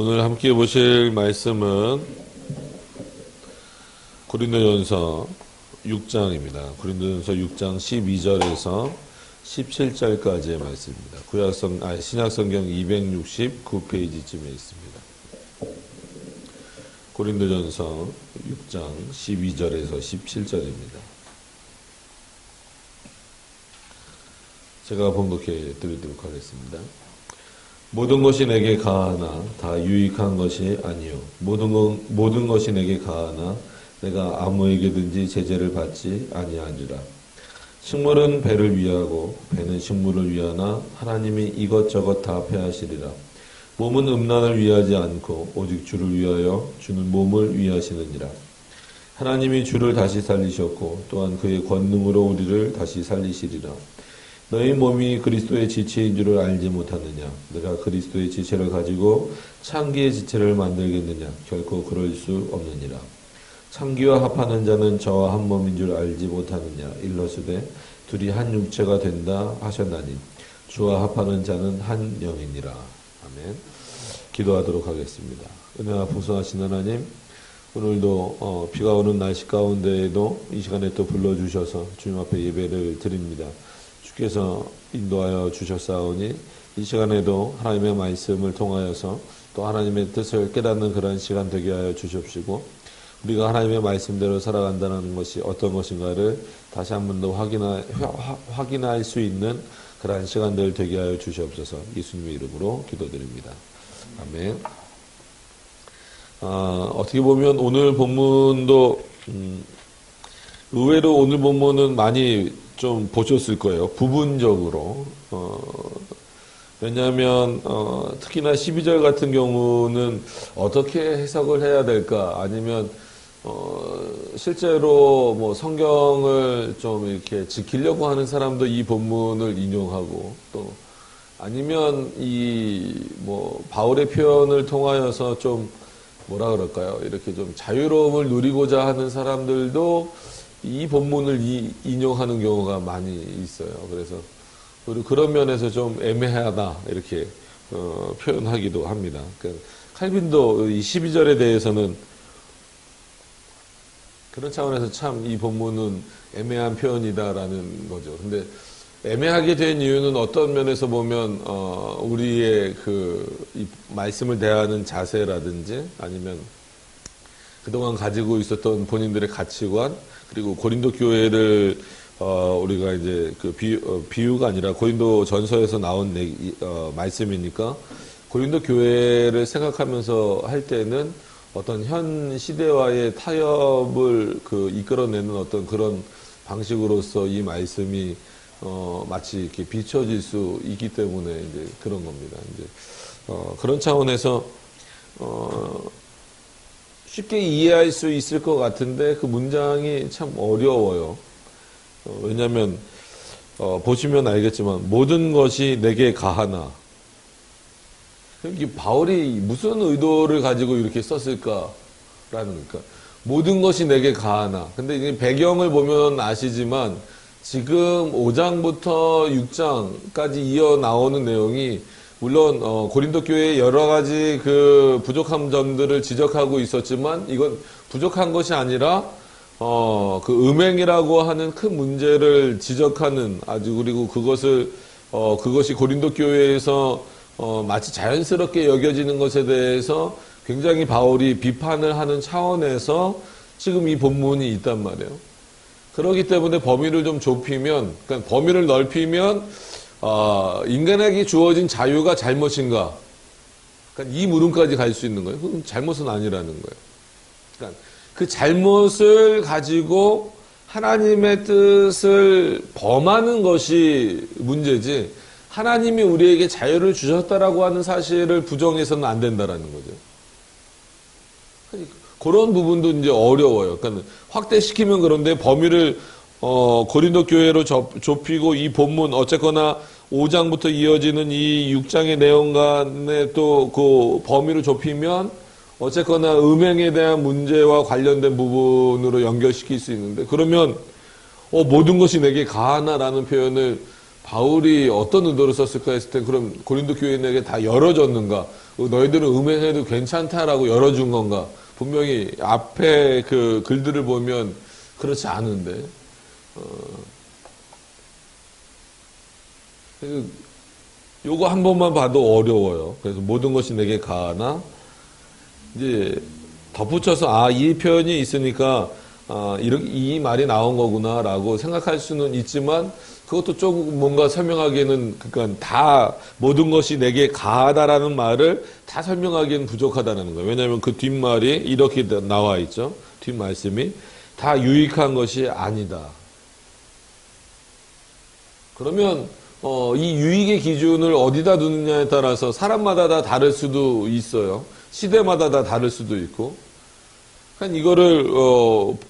오늘 함께 보실 말씀은 고린도전서 6장입니다. 고린도전서 6장 12절에서 17절까지의 말씀입니다. 신약성경 269페이지쯤에 있습니다. 고린도전서 6장 12절에서 17절입니다. 제가 봉독해 드리도록 하겠습니다. 모든 것이 내게 가하나 다 유익한 것이 아니요 모든 것이 내게 가하나 내가 아무에게든지 제재를 받지 아니하리라. 식물은 배를 위하고 배는 식물을 위하나 하나님이 이것저것 다 패하시리라. 몸은 음란을 위하지 않고 오직 주를 위하여 주는 몸을 위하시느니라. 하나님이 주를 다시 살리셨고 또한 그의 권능으로 우리를 다시 살리시리라. 너희 몸이 그리스도의 지체인 줄을 알지 못하느냐? 내가 그리스도의 지체를 가지고 창기의 지체를 만들겠느냐? 결코 그럴 수 없느니라. 창기와 합하는 자는 저와 한 몸인 줄 알지 못하느냐? 일러스되 둘이 한 육체가 된다 하셨나니 주와 합하는 자는 한 영이니라. 아멘. 기도하도록 하겠습니다. 은혜와 풍성하신 하나님, 오늘도 비가 오는 날씨 가운데에도 이 시간에 또 불러주셔서 주님 앞에 예배를 드립니다. 주께서 인도하여 주셨사오니 이 시간에도 하나님의 말씀을 통하여서 또 하나님의 뜻을 깨닫는 그런 시간 되게 하여 주십시고, 우리가 하나님의 말씀대로 살아간다는 것이 어떤 것인가를 다시 한 번 더 확인할 수 있는 그러한 시간들 되게 하여 주시옵소서. 예수님의 이름으로 기도드립니다. 아멘. 어떻게 보면 오늘 본문도 의외로 오늘 본문은 많이 좀 보셨을 거예요. 부분적으로. 왜냐하면 특히나 12절 같은 경우는 어떻게 해석을 해야 될까? 아니면 실제로 뭐 성경을 좀 이렇게 지키려고 하는 사람도 이 본문을 인용하고, 또 아니면 이 뭐 바울의 표현을 통하여서 좀 뭐라 그럴까요? 이렇게 좀 자유로움을 누리고자 하는 사람들도 이 본문을 인용하는 경우가 많이 있어요. 그래서 그런 면에서 좀 애매하다 이렇게 표현하기도 합니다. 그러니까 칼빈도 이 12절에 대해서는 그런 차원에서 참 이 본문은 애매한 표현이다라는 거죠. 근데 애매하게 된 이유는 어떤 면에서 보면 우리의 이 말씀을 대하는 자세라든지 아니면 그동안 가지고 있었던 본인들의 가치관, 그리고 고린도 교회를 우리가 이제 비유가 아니라 고린도 전서에서 나온 말씀이니까 고린도 교회를 생각하면서 할 때는 어떤 현 시대와의 타협을 이끌어내는 어떤 그런 방식으로서 이 말씀이 마치 이렇게 비춰질 수 있기 때문에 이제 그런 겁니다. 이제 그런 차원에서 쉽게 이해할 수 있을 것 같은데 그 문장이 참 어려워요. 왜냐하면 보시면 알겠지만 모든 것이 내게 가하나, 이게 바울이 무슨 의도를 가지고 이렇게 썼을까라는 거니까 모든 것이 내게 가하나. 근데 이제 배경을 보면 아시지만 지금 5장부터 6장까지 이어 나오는 내용이 물론 고린도 교회의 여러 가지 그 부족한 점들을 지적하고 있었지만 이건 부족한 것이 아니라 그 음행이라고 하는 큰 문제를 지적하는, 아주 그리고 그것이 고린도 교회에서 마치 자연스럽게 여겨지는 것에 대해서 굉장히 바울이 비판을 하는 차원에서 지금 이 본문이 있단 말이에요. 그렇기 때문에 범위를 좀 좁히면, 그러니까 범위를 넓히면 인간에게 주어진 자유가 잘못인가? 그러니까 이 물음까지 갈 수 있는 거예요. 그건 잘못은 아니라는 거예요. 그러니까 그 잘못을 가지고 하나님의 뜻을 범하는 것이 문제지, 하나님이 우리에게 자유를 주셨다라고 하는 사실을 부정해서는 안 된다라는 거죠. 그런 부분도 이제 어려워요. 그러니까 확대시키면 그런데 범위를 고린도 교회로 좁히고 이 본문 어쨌거나 5장부터 이어지는 이 6장의 내용 간에 또 그 범위를 좁히면 어쨌거나 음행에 대한 문제와 관련된 부분으로 연결시킬 수 있는데, 그러면 모든 것이 내게 가하나라는 표현을 바울이 어떤 의도로 썼을까 했을 때, 그럼 고린도 교인에게 다 열어줬는가? 너희들은 음행해도 괜찮다라고 열어준 건가? 분명히 앞에 그 글들을 보면 그렇지 않은데, 요거 한 번만 봐도 어려워요. 그래서 모든 것이 내게 가하나, 이제 덧붙여서 이 표현이 있으니까 이렇게 이 말이 나온 거구나라고 생각할 수는 있지만 그것도 조금 뭔가 설명하기에는 그러니까 다 모든 것이 내게 가하다라는 말을 다 설명하기에는 부족하다는 거예요. 왜냐하면 그 뒷말이 이렇게 나와 있죠. 뒷말씀이 다 유익한 것이 아니다. 그러면 이 유익의 기준을 어디다 두느냐에 따라서 사람마다 다 다를 수도 있어요. 시대마다 다 다를 수도 있고. 그러니까 이거를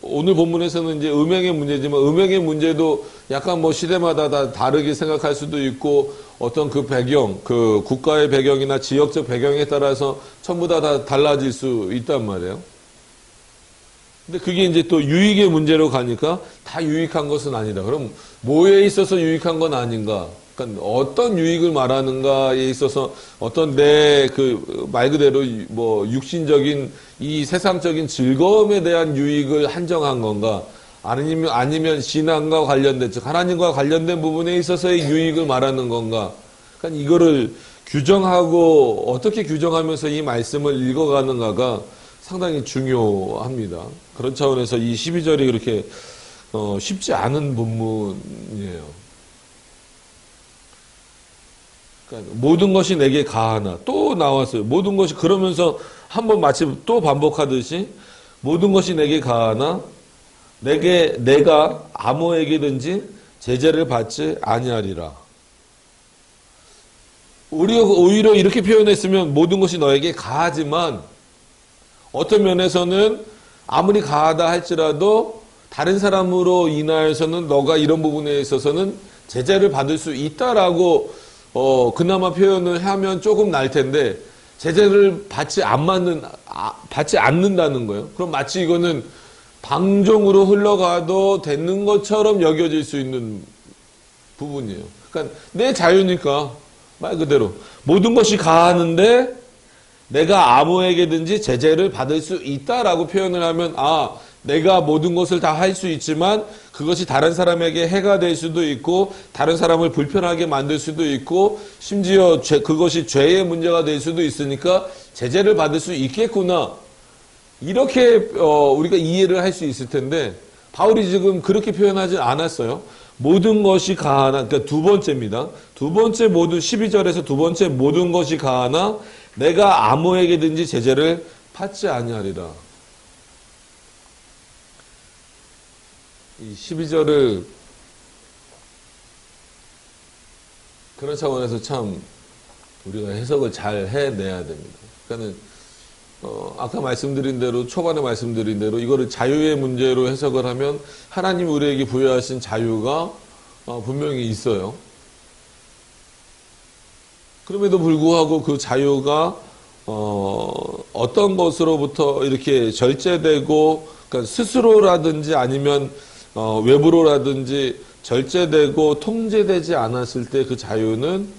오늘 본문에서는 이제 음행의 문제지만 음행의 문제도 약간 뭐 시대마다 다 다르게 생각할 수도 있고 어떤 그 배경, 그 국가의 배경이나 지역적 배경에 따라서 전부 다 달라질 수 있단 말이에요. 근데 그게 이제 또 유익의 문제로 가니까 다 유익한 것은 아니다. 그럼 뭐에 있어서 유익한 건 아닌가? 그러니까 어떤 유익을 말하는가에 있어서 어떤 내 그 말 그대로 뭐 육신적인 이 세상적인 즐거움에 대한 유익을 한정한 건가? 아니면 신앙과 관련된, 즉 하나님과 관련된 부분에 있어서의 유익을 말하는 건가? 그러니까 이거를 규정하고 어떻게 규정하면서 이 말씀을 읽어가는가가 상당히 중요합니다. 그런 차원에서 이 12절이 그렇게 쉽지 않은 본문이에요. 그러니까 모든 것이 내게 가하나 또 나왔어요. 모든 것이 그러면서 한번 마치 또 반복하듯이 모든 것이 내게 가하나 내가 아무에게든지 제재를 받지 아니하리라. 오히려 이렇게 표현했으면 모든 것이 너에게 가하지만 어떤 면에서는 아무리 가하다 할지라도 다른 사람으로 인하여서는 너가 이런 부분에 있어서는 제재를 받을 수 있다라고 그나마 표현을 하면 조금 날 텐데 제재를 받지 않는다는 거예요. 그럼 마치 이거는 방종으로 흘러가도 되는 것처럼 여겨질 수 있는 부분이에요. 그러니까 내 자유니까 말 그대로 모든 것이 가하는데 내가 아무에게든지 제재를 받을 수 있다라고 표현을 하면 내가 모든 것을 다 할 수 있지만 그것이 다른 사람에게 해가 될 수도 있고 다른 사람을 불편하게 만들 수도 있고 심지어 그것이 죄의 문제가 될 수도 있으니까 제재를 받을 수 있겠구나. 이렇게 우리가 이해를 할 수 있을 텐데 바울이 지금 그렇게 표현하지 않았어요. 모든 것이 가하나, 그러니까 두 번째입니다. 두 번째 12절에서 두 번째 모든 것이 가하나 내가 아무에게든지 제재를 받지 아니하리라. 이 12절을 그런 차원에서 참 우리가 해석을 잘 해내야 됩니다. 그러니까는 아까 말씀드린 대로 초반에 말씀드린 대로 이거를 자유의 문제로 해석을 하면 하나님 우리에게 부여하신 자유가 분명히 있어요. 그럼에도 불구하고 그 자유가 어떤 것으로부터 이렇게 절제되고 그러니까 스스로라든지 아니면 외부로라든지 절제되고 통제되지 않았을 때 그 자유는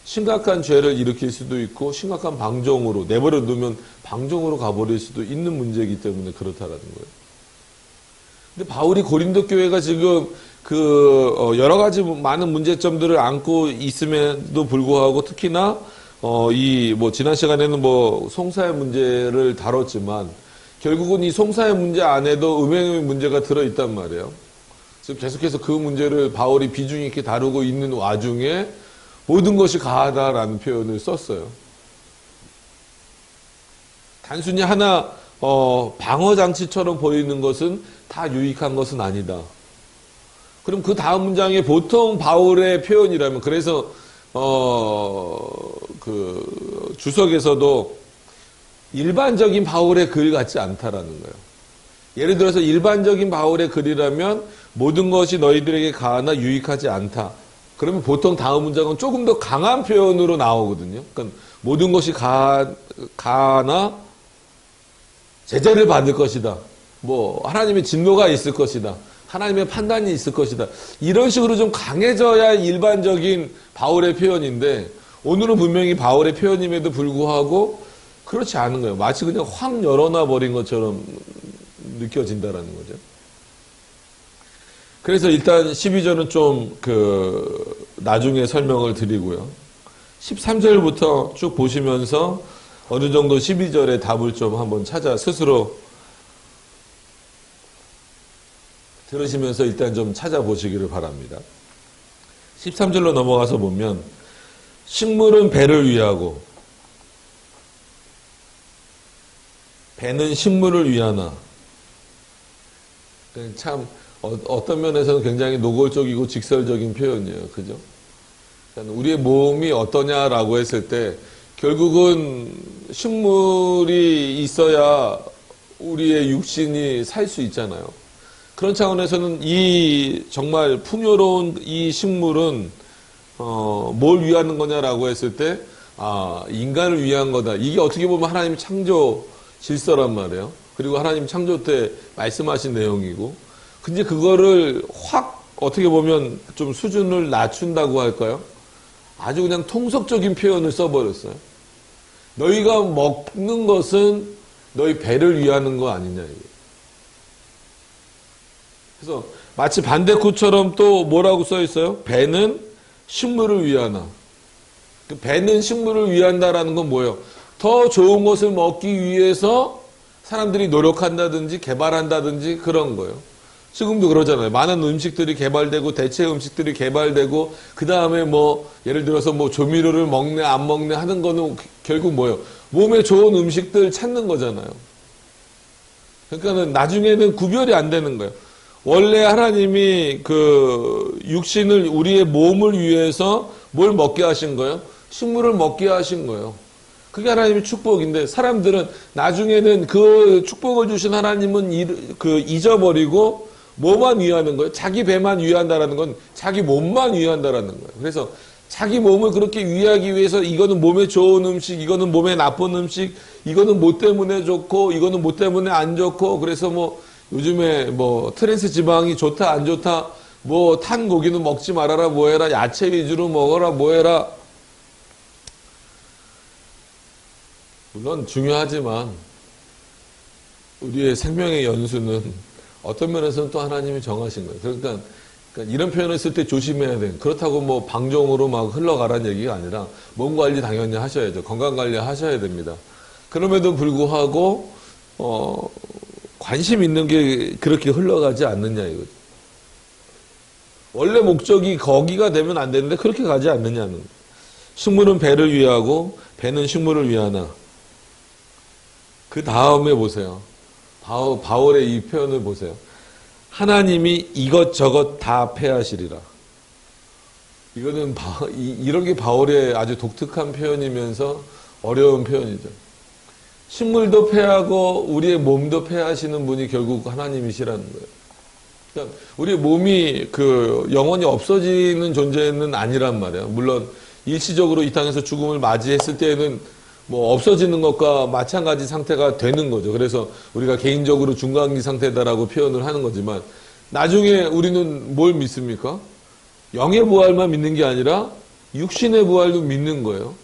심각한 죄를 일으킬 수도 있고 심각한 방종으로 내버려 두면 방종으로 가버릴 수도 있는 문제이기 때문에 그렇다라는 거예요. 근데 바울이 고린도 교회가 지금 여러 가지 많은 문제점들을 안고 있음에도 불구하고 특히나 지난 시간에는 송사의 문제를 다뤘지만 결국은 이 송사의 문제 안에도 음행의 문제가 들어있단 말이에요. 지금 계속해서 그 문제를 바울이 비중 있게 다루고 있는 와중에 모든 것이 가하다라는 표현을 썼어요. 단순히 하나 방어장치처럼 보이는 것은 다 유익한 것은 아니다. 그럼 그 다음 문장에 보통 바울의 표현이라면 그래서 그 주석에서도 일반적인 바울의 글 같지 않다라는 거예요. 예를 들어서 일반적인 바울의 글이라면 모든 것이 너희들에게 가하나 유익하지 않다. 그러면 보통 다음 문장은 조금 더 강한 표현으로 나오거든요. 그러니까 모든 것이 가하나 제재를 받을 것이다. 하나님의 진노가 있을 것이다. 하나님의 판단이 있을 것이다. 이런 식으로 좀 강해져야 일반적인 바울의 표현인데 오늘은 분명히 바울의 표현임에도 불구하고 그렇지 않은 거예요. 마치 그냥 확 열어놔 버린 것처럼 느껴진다라는 거죠. 그래서 일단 12절은 좀 나중에 설명을 드리고요. 13절부터 쭉 보시면서 어느 정도 12절의 답을 좀 한번 스스로 들으시면서 일단 좀 찾아보시기를 바랍니다. 13절로 넘어가서 보면 식물은 배를 위하고 배는 식물을 위하나. 참 어떤 면에서는 굉장히 노골적이고 직설적인 표현이에요. 그죠? 우리의 몸이 어떠냐라고 했을 때 결국은 식물이 있어야 우리의 육신이 살 수 있잖아요. 그런 차원에서는 이 정말 풍요로운 이 식물은 뭘 위하는 거냐라고 했을 때 인간을 위한 거다. 이게 어떻게 보면 하나님 창조 질서란 말이에요. 그리고 하나님 창조 때 말씀하신 내용이고, 근데 그거를 확 어떻게 보면 좀 수준을 낮춘다고 할까요? 아주 그냥 통속적인 표현을 써버렸어요. 너희가 먹는 것은 너희 배를 위하는 거 아니냐 이게. 그래서 마치 반대구처럼 또 뭐라고 써 있어요? 배는 식물을 위하나. 배는 식물을 위한다라는 건 뭐예요? 더 좋은 것을 먹기 위해서 사람들이 노력한다든지 개발한다든지 그런 거예요. 지금도 그러잖아요. 많은 음식들이 개발되고 대체 음식들이 개발되고 그 다음에 예를 들어서 조미료를 먹네 안 먹네 하는 거는 결국 뭐예요? 몸에 좋은 음식들 찾는 거잖아요. 그러니까는 나중에는 구별이 안 되는 거예요. 원래 하나님이 육신을 우리의 몸을 위해서 뭘 먹게 하신 거예요? 식물을 먹게 하신 거예요. 그게 하나님의 축복인데 사람들은 나중에는 그 축복을 주신 하나님은 잊어버리고 뭐만 위하는 거예요? 자기 배만 위한다라는 건 자기 몸만 위한다라는 거예요. 그래서 자기 몸을 그렇게 위하기 위해서 이거는 몸에 좋은 음식, 이거는 몸에 나쁜 음식, 이거는 뭐 때문에 좋고, 이거는 뭐 때문에 안 좋고, 그래서 요즘에 트랜스 지방이 좋다, 안 좋다, 탄 고기는 먹지 말아라, 뭐 해라, 야채 위주로 먹어라, 뭐 해라. 물론 중요하지만 우리의 생명의 연수는 어떤 면에서는 또 하나님이 정하신 거예요. 그러니까 이런 표현을 쓸 때 조심해야 돼요. 그렇다고 방종으로 막 흘러가라는 얘기가 아니라 몸 관리 당연히 하셔야죠. 건강 관리 하셔야 됩니다. 그럼에도 불구하고 관심 있는 게 그렇게 흘러가지 않느냐 이거죠. 원래 목적이 거기가 되면 안 되는데 그렇게 가지 않느냐는 거예요. 식물은 배를 위하고 배는 식물을 위하나. 그 다음에 보세요. 바울의 이 표현을 보세요. 하나님이 이것저것 다 패하시리라. 이거는 이런 게 바울의 아주 독특한 표현이면서 어려운 표현이죠. 식물도 패하고 우리의 몸도 패하시는 분이 결국 하나님이시라는 거예요. 그러니까 우리의 몸이 영원히 없어지는 존재는 아니란 말이에요. 물론 일시적으로 이 땅에서 죽음을 맞이했을 때에는 없어지는 것과 마찬가지 상태가 되는 거죠. 그래서 우리가 개인적으로 중간기 상태다라고 표현을 하는 거지만 나중에 우리는 뭘 믿습니까? 영의 부활만 믿는 게 아니라 육신의 부활도 믿는 거예요.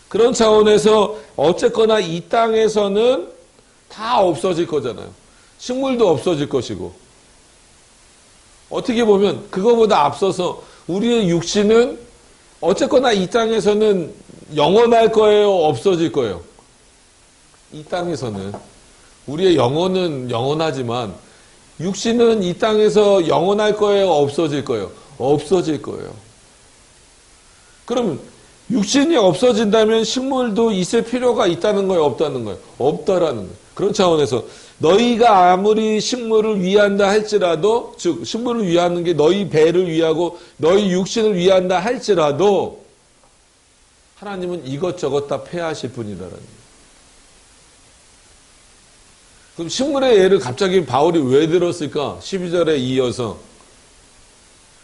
그런 차원에서 어쨌거나 이 땅에서는 다 없어질 거잖아요. 식물도 없어질 것이고. 어떻게 보면 그거보다 앞서서 우리의 육신은 어쨌거나 이 땅에서는 영원할 거예요? 없어질 거예요? 이 땅에서는. 우리의 영혼은 영원하지만 육신은 이 땅에서 영원할 거예요? 없어질 거예요? 없어질 거예요. 그럼 육신이 없어진다면 식물도 있을 필요가 있다는 거예요? 없다는 거예요? 없다라는 거예요. 그런 차원에서 너희가 아무리 식물을 위한다 할지라도, 즉 식물을 위하는 게 너희 배를 위하고 너희 육신을 위한다 할지라도 하나님은 이것저것 다 패하실 분이다라는 거예요. 그럼 식물의 예를 갑자기 바울이 왜 들었을까? 12절에 이어서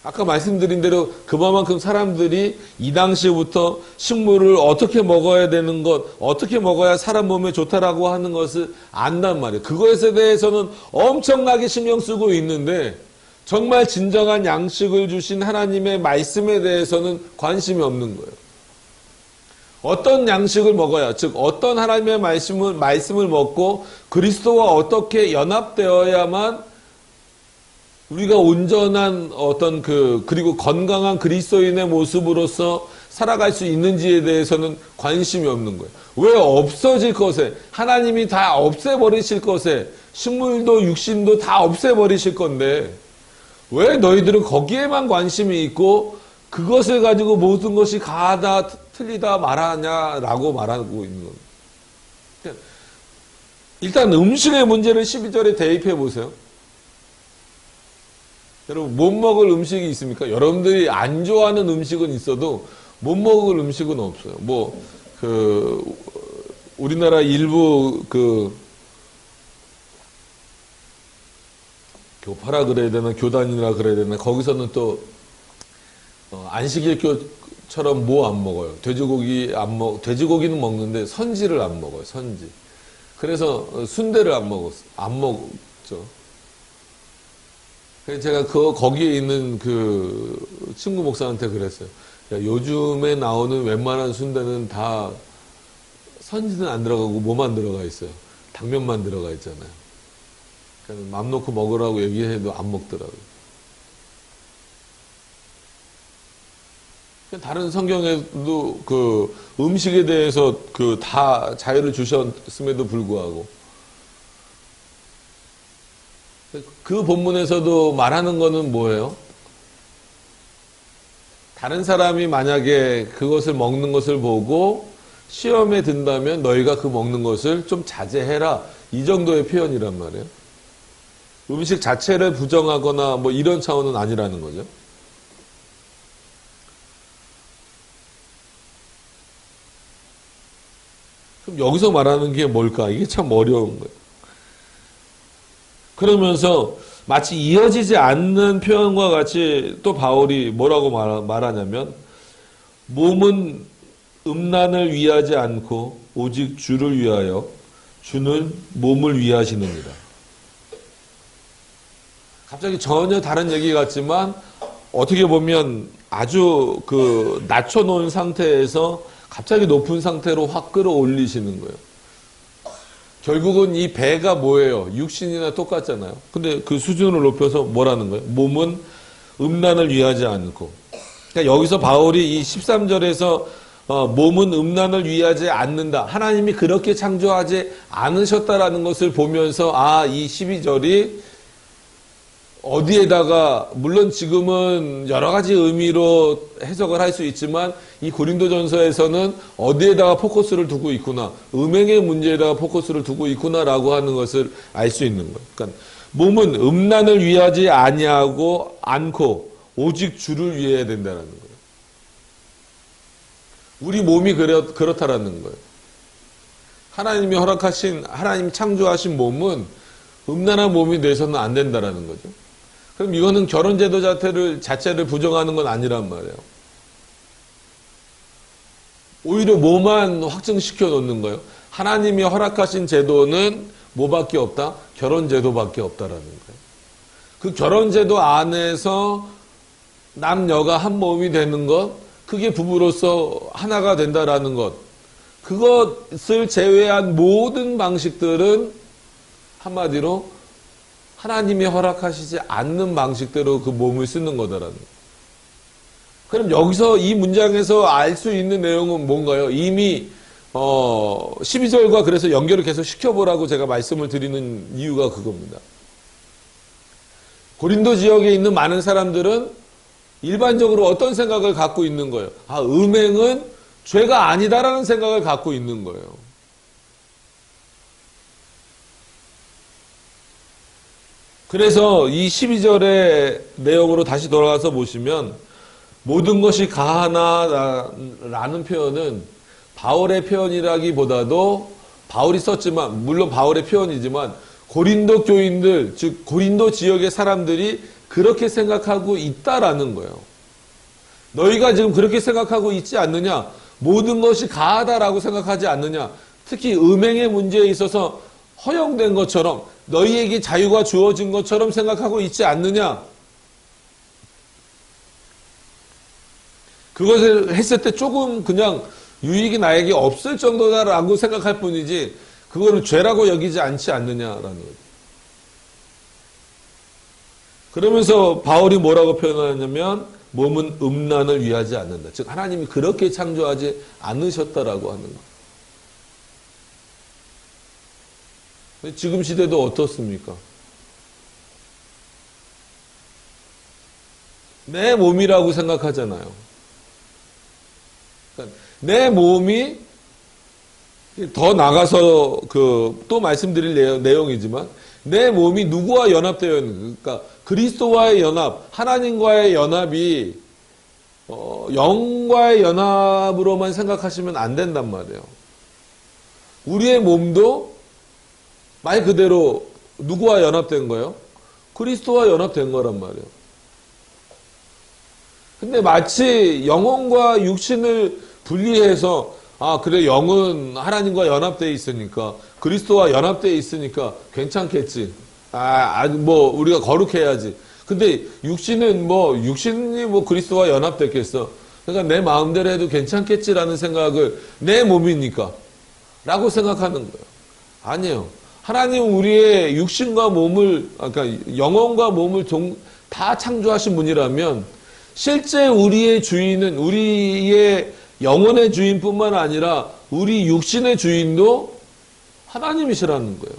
아까 말씀드린 대로 그만큼 사람들이 이 당시부터 식물을 어떻게 먹어야 되는 것, 어떻게 먹어야 사람 몸에 좋다라고 하는 것을 안단 말이에요. 그것에 대해서는 엄청나게 신경 쓰고 있는데 정말 진정한 양식을 주신 하나님의 말씀에 대해서는 관심이 없는 거예요. 어떤 양식을 먹어야, 즉 어떤 하나님의 말씀을 먹고 그리스도와 어떻게 연합되어야만 우리가 온전한 어떤 그리고 건강한 그리스도인의 모습으로서 살아갈 수 있는지에 대해서는 관심이 없는 거예요. 왜 없어질 것에, 하나님이 다 없애버리실 것에, 식물도 육신도 다 없애버리실 건데, 왜 너희들은 거기에만 관심이 있고, 그것을 가지고 모든 것이 가하다, 틀리다 말하냐라고 말하고 있는 겁니다. 일단 음식의 문제를 12절에 대입해 보세요. 여러분, 못 먹을 음식이 있습니까? 여러분들이 안 좋아하는 음식은 있어도 못 먹을 음식은 없어요. 우리나라 일부 교파라 그래야 되나, 교단이라 그래야 되나, 거기서는 또, 안식일교처럼 뭐 안 먹어요. 돼지고기는 먹는데 선지를 안 먹어요, 선지. 그래서 순대를 안 먹죠. 그래서 제가 거기에 있는 친구 목사한테 그랬어요. 야, 요즘에 나오는 웬만한 순대는 다 선지는 안 들어가고 뭐만 들어가 있어요. 당면만 들어가 있잖아요. 그러니까 맘 놓고 먹으라고 얘기해도 안 먹더라고요. 다른 성경에도 음식에 대해서 다 자유를 주셨음에도 불구하고 그 본문에서도 말하는 거는 뭐예요? 다른 사람이 만약에 그것을 먹는 것을 보고 시험에 든다면 너희가 그 먹는 것을 좀 자제해라. 이 정도의 표현이란 말이에요. 음식 자체를 부정하거나 뭐 이런 차원은 아니라는 거죠. 그럼 여기서 말하는 게 뭘까? 이게 참 어려운 거예요. 그러면서 마치 이어지지 않는 표현과 같이 또 바울이 뭐라고 말하냐면 몸은 음란을 위하지 않고 오직 주를 위하여 주는 몸을 위하시느니라. 갑자기 전혀 다른 얘기 같지만 어떻게 보면 아주 낮춰놓은 상태에서 갑자기 높은 상태로 확 끌어올리시는 거예요. 결국은 이 배가 뭐예요? 육신이나 똑같잖아요. 근데 그 수준을 높여서 뭐라는 거예요? 몸은 음란을 위하지 않고. 그러니까 여기서 바울이 이 13절에서 몸은 음란을 위하지 않는다. 하나님이 그렇게 창조하지 않으셨다라는 것을 보면서 이 12절이 어디에다가 물론 지금은 여러 가지 의미로 해석을 할 수 있지만 이 고린도전서에서는 어디에다가 포커스를 두고 있구나, 음행의 문제에다가 포커스를 두고 있구나라고 하는 것을 알 수 있는 거예요. 그러니까 몸은 음란을 위하지 않고 오직 주를 위해야 된다는 거예요. 우리 몸이 그렇다라는 거예요. 하나님이 하나님이 창조하신 몸은 음란한 몸이 돼서는 안 된다라는 거죠. 그럼 이거는 결혼제도 자체를 부정하는 건 아니란 말이에요. 오히려 뭐만 확증시켜 놓는 거예요. 하나님이 허락하신 제도는 뭐밖에 없다? 결혼제도밖에 없다라는 거예요. 그 결혼제도 안에서 남녀가 한 몸이 되는 것, 그게 부부로서 하나가 된다라는 것, 그것을 제외한 모든 방식들은 한마디로 하나님이 허락하시지 않는 방식대로 그 몸을 쓰는 거다라는 거예요. 그럼 여기서 이 문장에서 알 수 있는 내용은 뭔가요? 이미 12절과 그래서 연결을 계속 시켜보라고 제가 말씀을 드리는 이유가 그겁니다. 고린도 지역에 있는 많은 사람들은 일반적으로 어떤 생각을 갖고 있는 거예요? 음행은 죄가 아니다라는 생각을 갖고 있는 거예요. 그래서 이 12절의 내용으로 다시 돌아가서 보시면 모든 것이 가하나라는 표현은 바울의 표현이라기보다도 바울이 썼지만, 물론 바울의 표현이지만 고린도 교인들, 즉 고린도 지역의 사람들이 그렇게 생각하고 있다라는 거예요. 너희가 지금 그렇게 생각하고 있지 않느냐? 모든 것이 가하다라고 생각하지 않느냐? 특히 음행의 문제에 있어서 허용된 것처럼, 너희에게 자유가 주어진 것처럼 생각하고 있지 않느냐? 그것을 했을 때 조금 그냥 유익이 나에게 없을 정도다라고 생각할 뿐이지 그거를 죄라고 여기지 않지 않느냐라는 거죠. 그러면서 바울이 뭐라고 표현하냐면 몸은 음란을 위하지 않는다. 즉 하나님이 그렇게 창조하지 않으셨다라고 하는 거. 지금 시대도 어떻습니까? 내 몸이라고 생각하잖아요. 그러니까 내 몸이 더 나가서 또 말씀드릴 내용이지만 내 몸이 누구와 연합되어 있는, 그러니까 그리스도와의 연합, 하나님과의 연합이 영과의 연합으로만 생각하시면 안 된단 말이에요. 우리의 몸도 말 그대로 누구와 연합된 거예요? 그리스도와 연합된 거란 말이에요. 근데 마치 영혼과 육신을 분리해서 그래 영은 하나님과 연합되어 있으니까 그리스도와 연합되어 있으니까 괜찮겠지. 뭐 우리가 거룩해야지. 근데 육신이 그리스도와 연합됐겠어. 그러니까 내 마음대로 해도 괜찮겠지라는 생각을 내 몸이니까 라고 생각하는 거예요. 아니에요. 하나님 우리의 육신과 몸을, 그러니까 영혼과 몸을 다 창조하신 분이라면 실제 우리의 주인은 우리의 영혼의 주인뿐만 아니라 우리 육신의 주인도 하나님이시라는 거예요.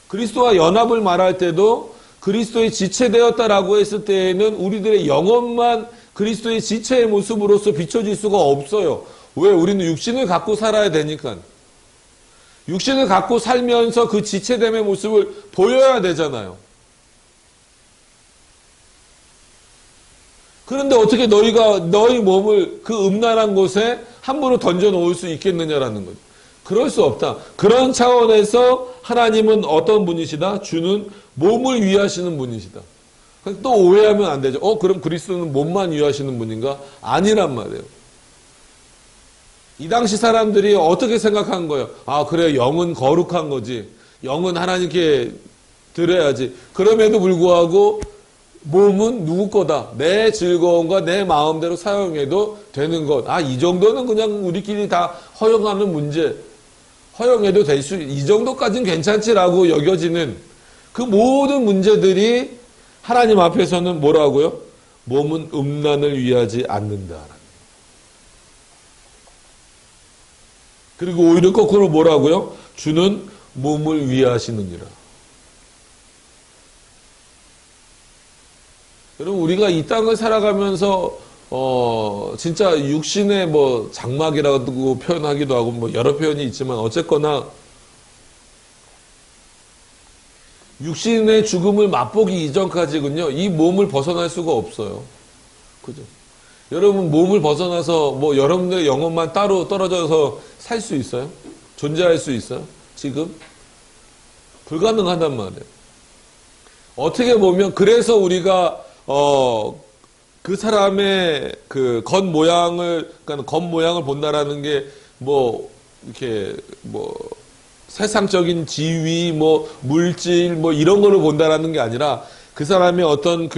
그리스도와 연합을 말할 때도 그리스도의 지체되었다라고 했을 때에는 우리들의 영혼만 그리스도의 지체의 모습으로서 비춰질 수가 없어요. 왜? 우리는 육신을 갖고 살아야 되니까. 육신을 갖고 살면서 그 지체됨의 모습을 보여야 되잖아요. 그런데 어떻게 너희 몸을 그 음란한 곳에 함부로 던져 놓을 수 있겠느냐라는 거죠. 그럴 수 없다. 그런 차원에서 하나님은 어떤 분이시다? 주는 몸을 위하시는 분이시다. 또 오해하면 안 되죠. 그럼 그리스도는 몸만 위하시는 분인가? 아니란 말이에요. 이 당시 사람들이 어떻게 생각한 거예요? 그래, 영은 거룩한 거지. 영은 하나님께 드려야지. 그럼에도 불구하고 몸은 누구 거다. 내 즐거움과 내 마음대로 사용해도 되는 것. 이 정도는 그냥 우리끼리 다 허용하는 문제. 허용해도 될 수, 이 정도까지는 괜찮지라고 여겨지는 그 모든 문제들이 하나님 앞에서는 뭐라고요? 몸은 음란을 위하지 않는다. 그리고 오히려 거꾸로 뭐라고요? 주는 몸을 위하시느니라. 여러분, 우리가 이 땅을 살아가면서 진짜 육신의 장막이라고 표현하기도 하고 여러 표현이 있지만 어쨌거나 육신의 죽음을 맛보기 이전까지는요, 이 몸을 벗어날 수가 없어요. 그죠? 여러분, 몸을 벗어나서 여러분들의 영혼만 따로 떨어져서 살 수 있어요? 존재할 수 있어요? 지금? 불가능하단 말이에요. 어떻게 보면, 그래서 우리가, 그 사람의 그러니까 겉모양을 본다라는 게, 세상적인 지위, 물질, 이런 거를 본다라는 게 아니라 그 사람의 어떤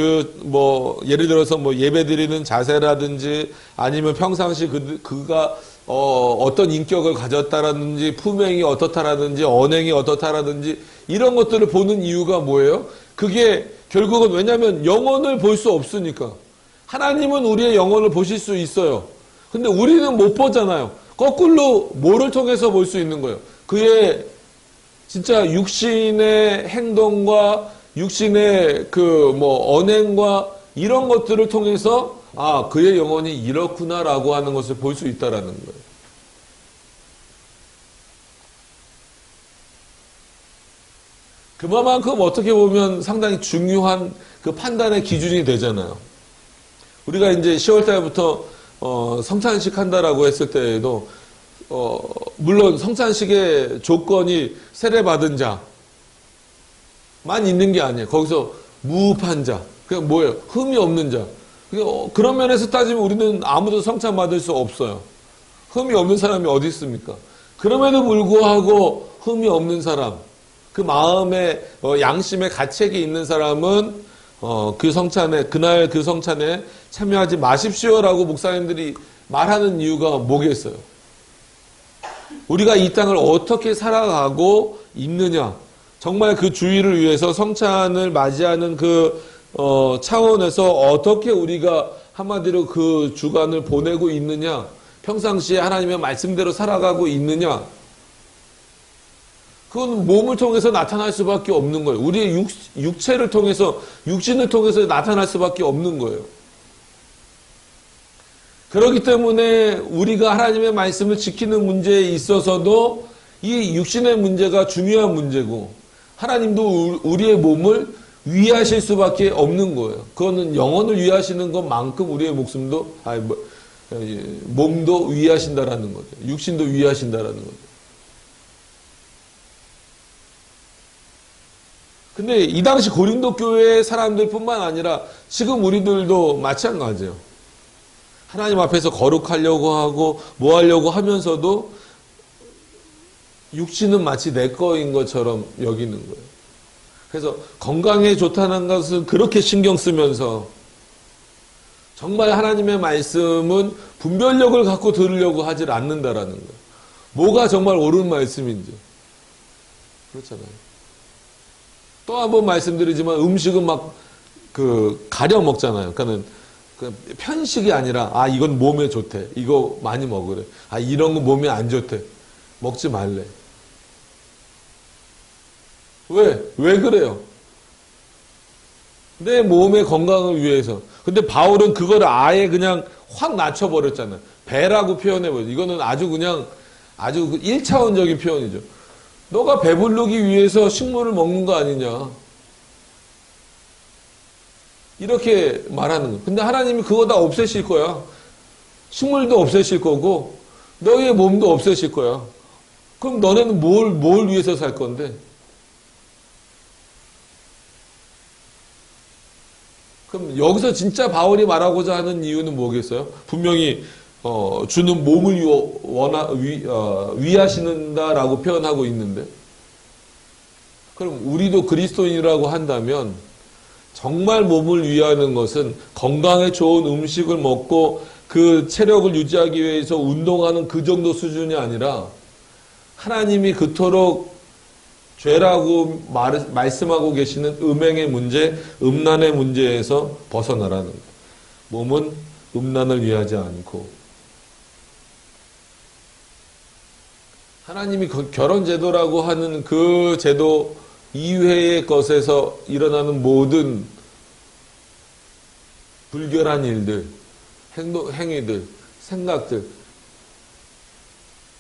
예를 들어서 예배 드리는 자세라든지 아니면 평상시 그가 어떤 인격을 가졌다라든지 품행이 어떻다라든지 언행이 어떻다라든지 이런 것들을 보는 이유가 뭐예요? 그게 결국은 왜냐하면 영혼을 볼 수 없으니까. 하나님은 우리의 영혼을 보실 수 있어요. 근데 우리는 못 보잖아요. 거꾸로 뭐를 통해서 볼 수 있는 거예요? 그의 진짜 육신의 행동과 육신의 언행과 이런 것들을 통해서 그의 영혼이 이렇구나라고 하는 것을 볼 수 있다라는 거예요. 그만큼 어떻게 보면 상당히 중요한 그 판단의 기준이 되잖아요. 우리가 이제 10월 달부터 성찬식 한다라고 했을 때에도 물론 성찬식의 조건이 세례받은 자만 있는 게 아니에요. 거기서 무흡한 자, 그냥 뭐예요? 흠이 없는 자. 그런 면에서 따지면 우리는 아무도 성찬 받을 수 없어요. 흠이 없는 사람이 어디 있습니까? 그럼에도 불구하고 흠이 없는 사람, 그 마음의 양심의 가책이 있는 사람은 그날 그 성찬에 참여하지 마십시오라고 목사님들이 말하는 이유가 뭐겠어요? 우리가 이 땅을 어떻게 살아가고 있느냐. 정말 그 주의를 위해서 성찬을 맞이하는 그 차원에서 어떻게 우리가 한마디로 그 주간을 보내고 있느냐. 평상시에 하나님의 말씀대로 살아가고 있느냐. 그건 몸을 통해서 나타날 수밖에 없는 거예요. 우리의 육체를 통해서, 육신을 통해서 나타날 수밖에 없는 거예요. 그렇기 때문에 우리가 하나님의 말씀을 지키는 문제에 있어서도 이 육신의 문제가 중요한 문제고, 하나님도 우리의 몸을 위하실 수밖에 없는 거예요. 그거는 영혼을 위하시는 것만큼 우리의 몸도 위하신다라는 거죠. 육신도 위하신다라는 거죠. 근데 이 당시 고린도 교회 사람들뿐만 아니라 지금 우리들도 마찬가지예요. 하나님 앞에서 거룩하려고 하고 뭐 하려고 하면서도 육신은 마치 내 거인 것처럼 여기는 거예요. 그래서 건강에 좋다는 것은 그렇게 신경 쓰면서 정말 하나님의 말씀은 분별력을 갖고 들으려고 하질 않는다라는 거예요. 뭐가 정말 옳은 말씀인지. 그렇잖아요. 또 한 번 말씀드리지만 음식은 막 가려 먹잖아요. 그러니까는 편식이 아니라 이건 몸에 좋대. 이거 많이 먹으래. 이런 거 몸에 안 좋대. 먹지 말래. 왜 그래요? 내 몸의 건강을 위해서. 근데 바울은 그걸 아예 그냥 확 낮춰버렸잖아요. 배라고 표현해버렸죠. 이거는 아주 1차원적인 표현이죠. 너가 배부르기 위해서 식물을 먹는 거 아니냐. 이렇게 말하는 거예요. 근데 하나님이 그거 다 없애실 거야. 식물도 없애실 거고 너의 몸도 없애실 거야. 그럼 너네는 뭘 위해서 살 건데? 그럼 여기서 진짜 바울이 말하고자 하는 이유는 뭐겠어요? 분명히 주는 몸을 위하시는다라고 표현하고 있는데, 그럼 우리도 그리스도인이라고 한다면 정말 몸을 위하는 것은 건강에 좋은 음식을 먹고 그 체력을 유지하기 위해서 운동하는 그 정도 수준이 아니라 하나님이 그토록 죄라고 말씀하고 계시는 음행의 문제, 음란의 문제에서 벗어나라는 거예요. 몸은 음란을 위하지 않고, 하나님이 결혼제도라고 하는 그 제도 이외의 것에서 일어나는 모든 불결한 일들, 행위들, 생각들,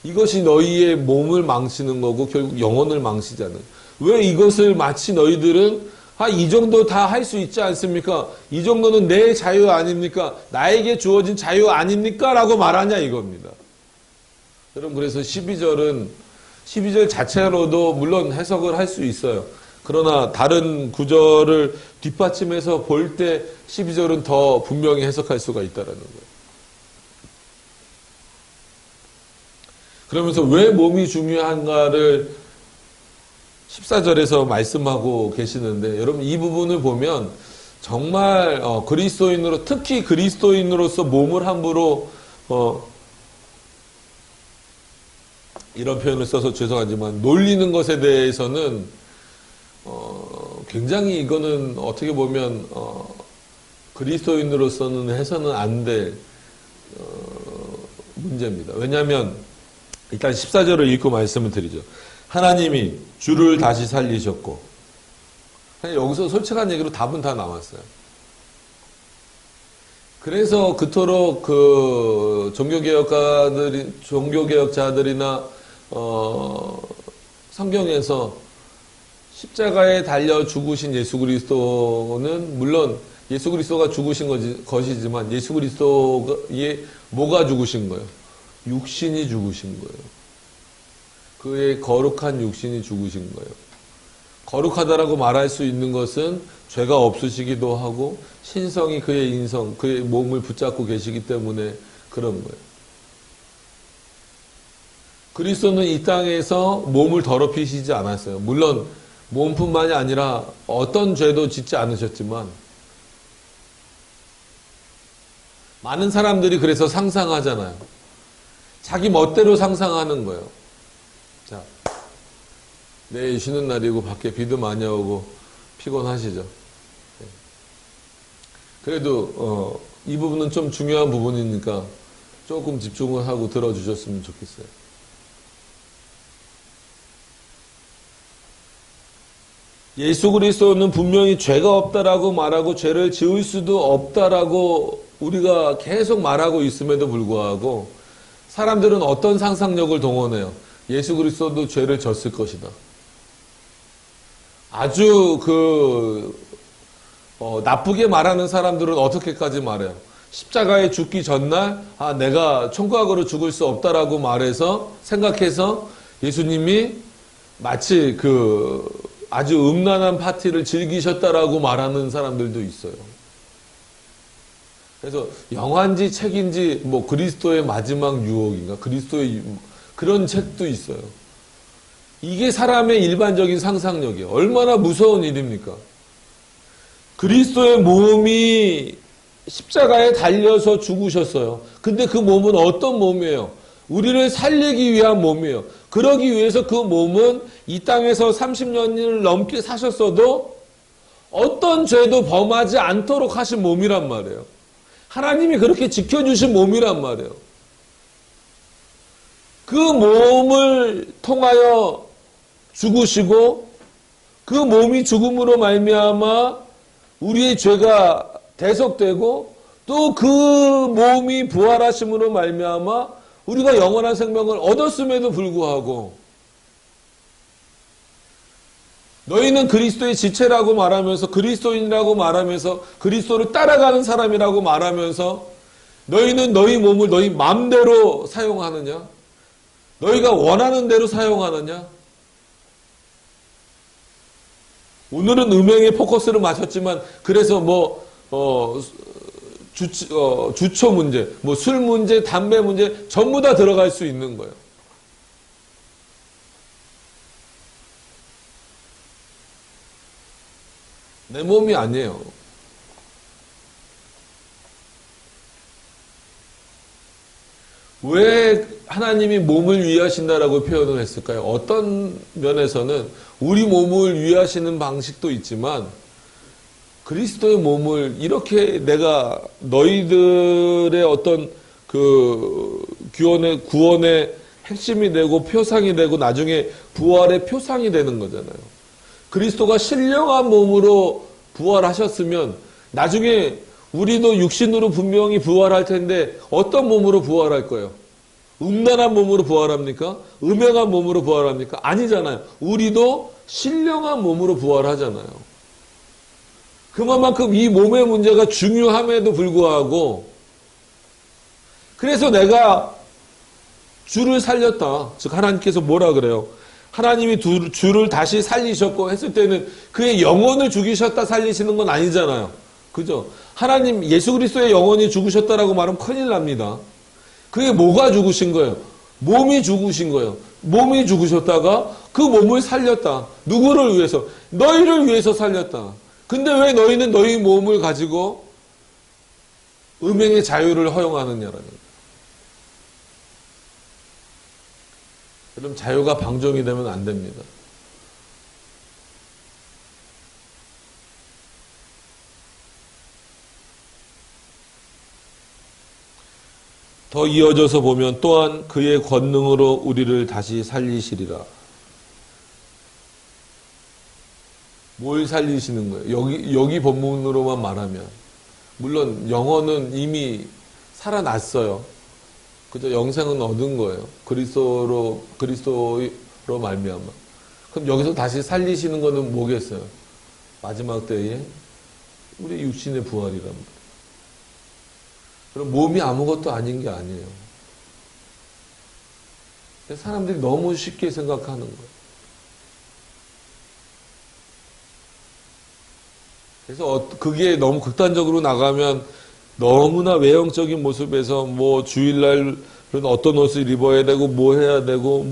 이것이 너희의 몸을 망치는 거고 결국 영혼을 망치잖아요. 왜 이것을 마치 너희들은 이 정도 다 할 수 있지 않습니까? 이 정도는 내 자유 아닙니까? 나에게 주어진 자유 아닙니까? 라고 말하냐 이겁니다. 여러분, 그래서 12절 자체로도 물론 해석을 할 수 있어요. 그러나 다른 구절을 뒷받침해서 볼 때 12절은 더 분명히 해석할 수가 있다는 거예요. 그러면서 왜 몸이 중요한가를 14절에서 말씀하고 계시는데, 여러분 이 부분을 보면 정말 특히 그리스도인으로서 몸을 함부로 이런 표현을 써서 죄송하지만 놀리는 것에 대해서는 굉장히 이거는 어떻게 보면 그리스도인으로서는 해서는 안 될 문제입니다. 왜냐하면 일단 14절을 읽고 말씀을 드리죠. 하나님이 주를 다시 살리셨고, 여기서 솔직한 얘기로 답은 다 나왔어요. 그래서 그토록 그 종교개혁자들이나 성경에서 십자가에 달려 죽으신 예수 그리스도는 물론 예수 그리스도가 죽으신 것이지만 예수 그리스도에 뭐가 죽으신 거예요? 육신이 죽으신 거예요. 그의 거룩한 육신이 죽으신 거예요. 거룩하다라고 말할 수 있는 것은 죄가 없으시기도 하고 신성이 그의 인성, 그의 몸을 붙잡고 계시기 때문에 그런 거예요. 그리스도는 이 땅에서 몸을 더럽히시지 않았어요. 물론 몸뿐만이 아니라 어떤 죄도 짓지 않으셨지만 많은 사람들이 그래서 상상하잖아요. 자기 멋대로 상상하는 거예요. 자, 내일 쉬는 날이고 밖에 비도 많이 오고 피곤하시죠? 네. 그래도 이 부분은 좀 중요한 부분이니까 조금 집중을 하고 들어주셨으면 좋겠어요. 예수 그리스도는 분명히 죄가 없다라고 말하고 죄를 지을 수도 없다라고 우리가 계속 말하고 있음에도 불구하고 사람들은 어떤 상상력을 동원해요? 예수 그리스도도 죄를 졌을 것이다. 아주 나쁘게 말하는 사람들은 어떻게까지 말해요? 십자가에 죽기 전날 내가 총각으로 죽을 수 없다라고 말해서 생각해서 예수님이 마치 아주 음란한 파티를 즐기셨다라고 말하는 사람들도 있어요. 그래서 영화인지 책인지 그리스도의 마지막 유혹인가 그리스도의 그런 책도 있어요. 이게 사람의 일반적인 상상력이에요. 얼마나 무서운 일입니까? 그리스도의 몸이 십자가에 달려서 죽으셨어요. 근데 그 몸은 어떤 몸이에요? 우리를 살리기 위한 몸이에요. 그러기 위해서 그 몸은 이 땅에서 30년을 넘게 사셨어도 어떤 죄도 범하지 않도록 하신 몸이란 말이에요. 하나님이 그렇게 지켜주신 몸이란 말이에요. 그 몸을 통하여 죽으시고 그 몸이 죽음으로 말미암아 우리의 죄가 대속되고 또 그 몸이 부활하심으로 말미암아 우리가 영원한 생명을 얻었음에도 불구하고 너희는 그리스도의 지체라고 말하면서 그리스도인이라고 말하면서 그리스도를 따라가는 사람이라고 말하면서 너희는 너희 몸을 너희 마음대로 사용하느냐? 너희가 원하는 대로 사용하느냐? 오늘은 음행에 포커스를 맞췄지만 그래서 주초 문제, 술 문제, 담배 문제 전부 다 들어갈 수 있는 거예요. 내 몸이 아니에요. 왜 하나님이 몸을 위하신다라고 표현을 했을까요? 어떤 면에서는 우리 몸을 위하시는 방식도 있지만 그리스도의 몸을 이렇게 내가 너희들의 어떤 구원의 핵심이 되고 표상이 되고 나중에 부활의 표상이 되는 거잖아요. 그리스도가 신령한 몸으로 부활하셨으면 나중에 우리도 육신으로 분명히 부활할 텐데 어떤 몸으로 부활할 거예요? 음란한 몸으로 부활합니까? 음행한 몸으로 부활합니까? 아니잖아요. 우리도 신령한 몸으로 부활하잖아요. 그만큼 이 몸의 문제가 중요함에도 불구하고 그래서 내가 주를 살렸다. 즉 하나님께서 뭐라 그래요? 하나님이 주를 다시 살리셨고 했을 때는 그의 영혼을 죽이셨다 살리시는 건 아니잖아요. 그죠? 하나님 예수 그리스도의 영혼이 죽으셨다라고 말하면 큰일 납니다. 그게 뭐가 죽으신 거예요? 몸이 죽으신 거예요. 몸이 죽으셨다가 그 몸을 살렸다. 누구를 위해서? 너희를 위해서 살렸다. 근데 왜 너희는 너희 몸을 가지고 음행의 자유를 허용하느냐라는 거예요. 그럼 자유가 방종이 되면 안 됩니다. 더 이어져서 보면 또한 그의 권능으로 우리를 다시 살리시리라. 뭘 살리시는 거예요? 여기 본문으로만 말하면 물론 영혼은 이미 살아났어요. 그죠? 영생은 얻은 거예요. 그리스도로 말미암아. 그럼 여기서 다시 살리시는 거는 뭐겠어요? 마지막 때에 우리 육신의 부활이란 말이에요. 그럼 몸이 아무것도 아닌 게 아니에요. 사람들이 너무 쉽게 생각하는 거예요. 그래서 그게 너무 극단적으로 나가면 너무나 외형적인 모습에서 주일날은 어떤 옷을 입어야 되고 뭐 해야 되고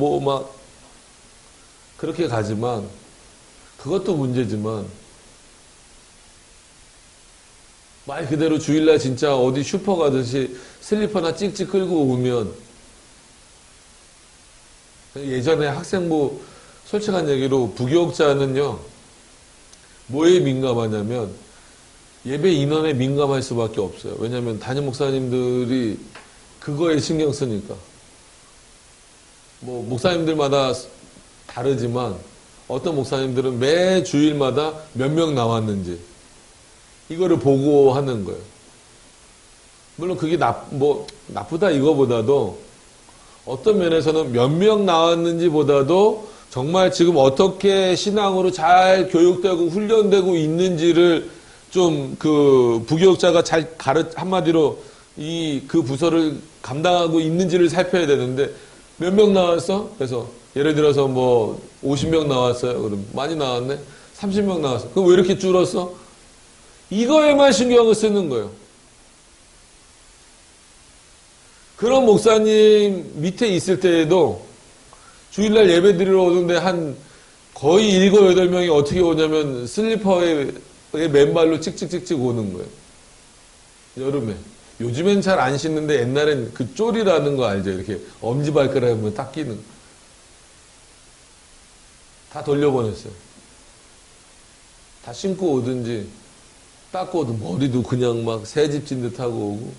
그렇게 가지만 그것도 문제지만 말 그대로 주일날 진짜 어디 슈퍼 가듯이 슬리퍼나 찍찍 끌고 오면, 예전에 학생부 솔직한 얘기로 부교육자는요, 뭐에 민감하냐면 예배 인원에 민감할 수밖에 없어요. 왜냐하면 담임 목사님들이 그거에 신경 쓰니까. 뭐 목사님들마다 다르지만 어떤 목사님들은 매 주일마다 몇 명 나왔는지 이거를 보고 하는 거예요. 물론 그게 나쁘다 이거보다도 어떤 면에서는 몇 명 나왔는지보다도 정말 지금 어떻게 신앙으로 잘 교육되고 훈련되고 있는지를 좀 그 부교육자가 잘 한마디로 그 부서를 감당하고 있는지를 살펴야 되는데 몇 명 나왔어? 그래서 예를 들어서 뭐 50명 나왔어요. 그럼 많이 나왔네. 30명 나왔어. 그럼 왜 이렇게 줄었어? 이거에만 신경을 쓰는 거예요. 그런 목사님 밑에 있을 때에도 주일날 예배 드리러 오는데 한 거의 7, 8명이 어떻게 오냐면 슬리퍼에 맨발로 찍찍찍찍 오는 거예요. 여름에. 요즘엔 잘 안 신는데 옛날엔 그 쫄이라는 거 알죠? 이렇게 엄지발가락에 보면 딱 끼는 거. 다 돌려보냈어요. 다 신고 오든지 닦고 오든 머리도 그냥 막 새집진 듯 하고 오고.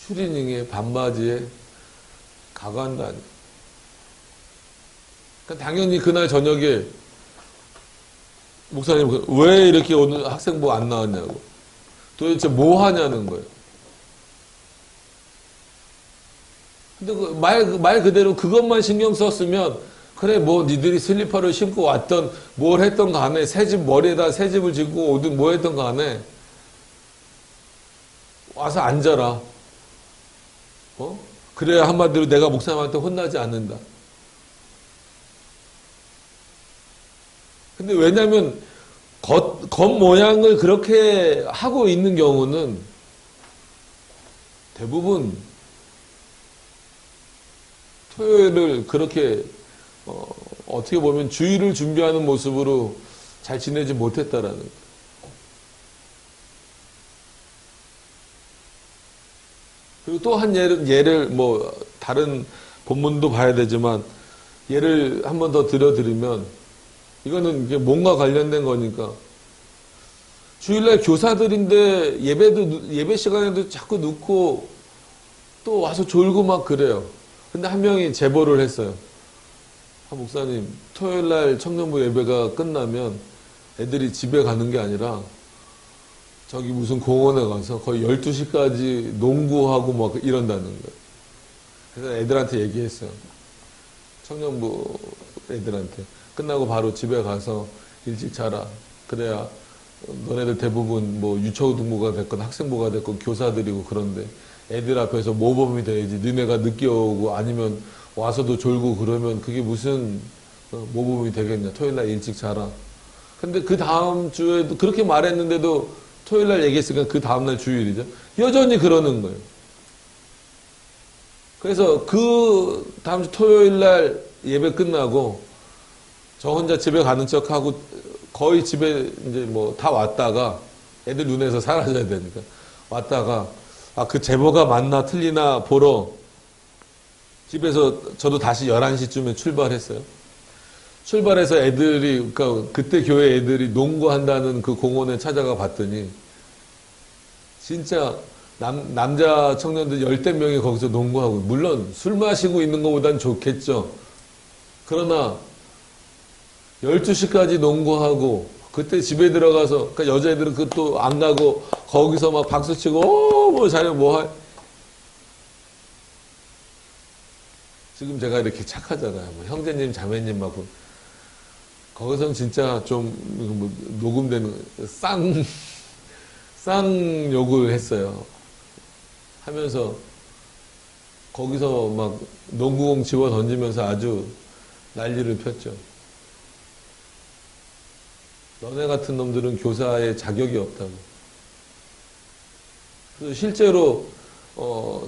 추리닝에 반바지에 가관도 아니고. 그러니까 당연히 그날 저녁에 목사님 왜 이렇게 오늘 학생부 안 나왔냐고. 도대체 뭐 하냐는 거예요. 근데 말 그대로 그것만 신경 썼으면 그래 뭐 니들이 슬리퍼를 신고 왔던 뭘 했던 간에 새집 머리에다 새집을 짓고 오든 뭐 했던 간에 와서 앉아라. 그래야 한마디로 내가 목사님한테 혼나지 않는다. 근데 왜냐면 겉모양을 그렇게 하고 있는 경우는 대부분 토요일을 그렇게 어떻게 보면 주일을 준비하는 모습으로 잘 지내지 못했다라는 거예요. 그리고 또 한 예를 뭐 다른 본문도 봐야 되지만 예를 한 번 더 들어드리면 이거는 이게 뭔가 관련된 거니까 주일날 교사들인데 예배 시간에도 자꾸 늦고 또 와서 졸고 막 그래요. 근데 한 명이 제보를 했어요. 목사님 토요일날 청년부 예배가 끝나면 애들이 집에 가는 게 아니라 저기 무슨 공원에 가서 거의 12시까지 농구하고 막 이런다는 거예요. 그래서 애들한테 얘기했어요. 청년부 애들한테. 끝나고 바로 집에 가서 일찍 자라. 그래야 너네들 대부분 뭐 유초등부가 됐건 학생부가 됐건 교사들이고 그런데 애들 앞에서 모범이 돼야지. 니네가 늦게 오고 아니면 와서도 졸고 그러면 그게 무슨 모범이 되겠냐. 토요일날 일찍 자라. 근데 그 다음 주에도 그렇게 말했는데도 토요일날 얘기했으니까 그 다음날 주일이죠. 여전히 그러는 거예요. 그래서 그 다음 주 토요일날 예배 끝나고 저 혼자 집에 가는 척하고 거의 집에 이제 뭐 다 왔다가 애들 눈에서 사라져야 되니까 왔다가 그 제보가 맞나 틀리나 보러 집에서 저도 다시 11시쯤에 출발했어요. 출발해서 애들이 그러니까 그때 교회 애들이 농구한다는 그 공원에 찾아가 봤더니 진짜 남자 청년들 10대 명이 거기서 농구하고 물론 술 마시고 있는 것보단 좋겠죠. 그러나 12시까지 농구하고 그때 집에 들어가서 그러니까 여자애들은 그것도 안 가고 거기서 막 박수치고 뭐 자네 뭐 지금 제가 이렇게 착하잖아요. 뭐 형제님 자매님하고 거기서는 진짜 좀 녹음되는 쌍 욕을 했어요. 하면서 거기서 막 농구공 집어 던지면서 아주 난리를 폈죠. 너네 같은 놈들은 교사의 자격이 없다고. 그래서 실제로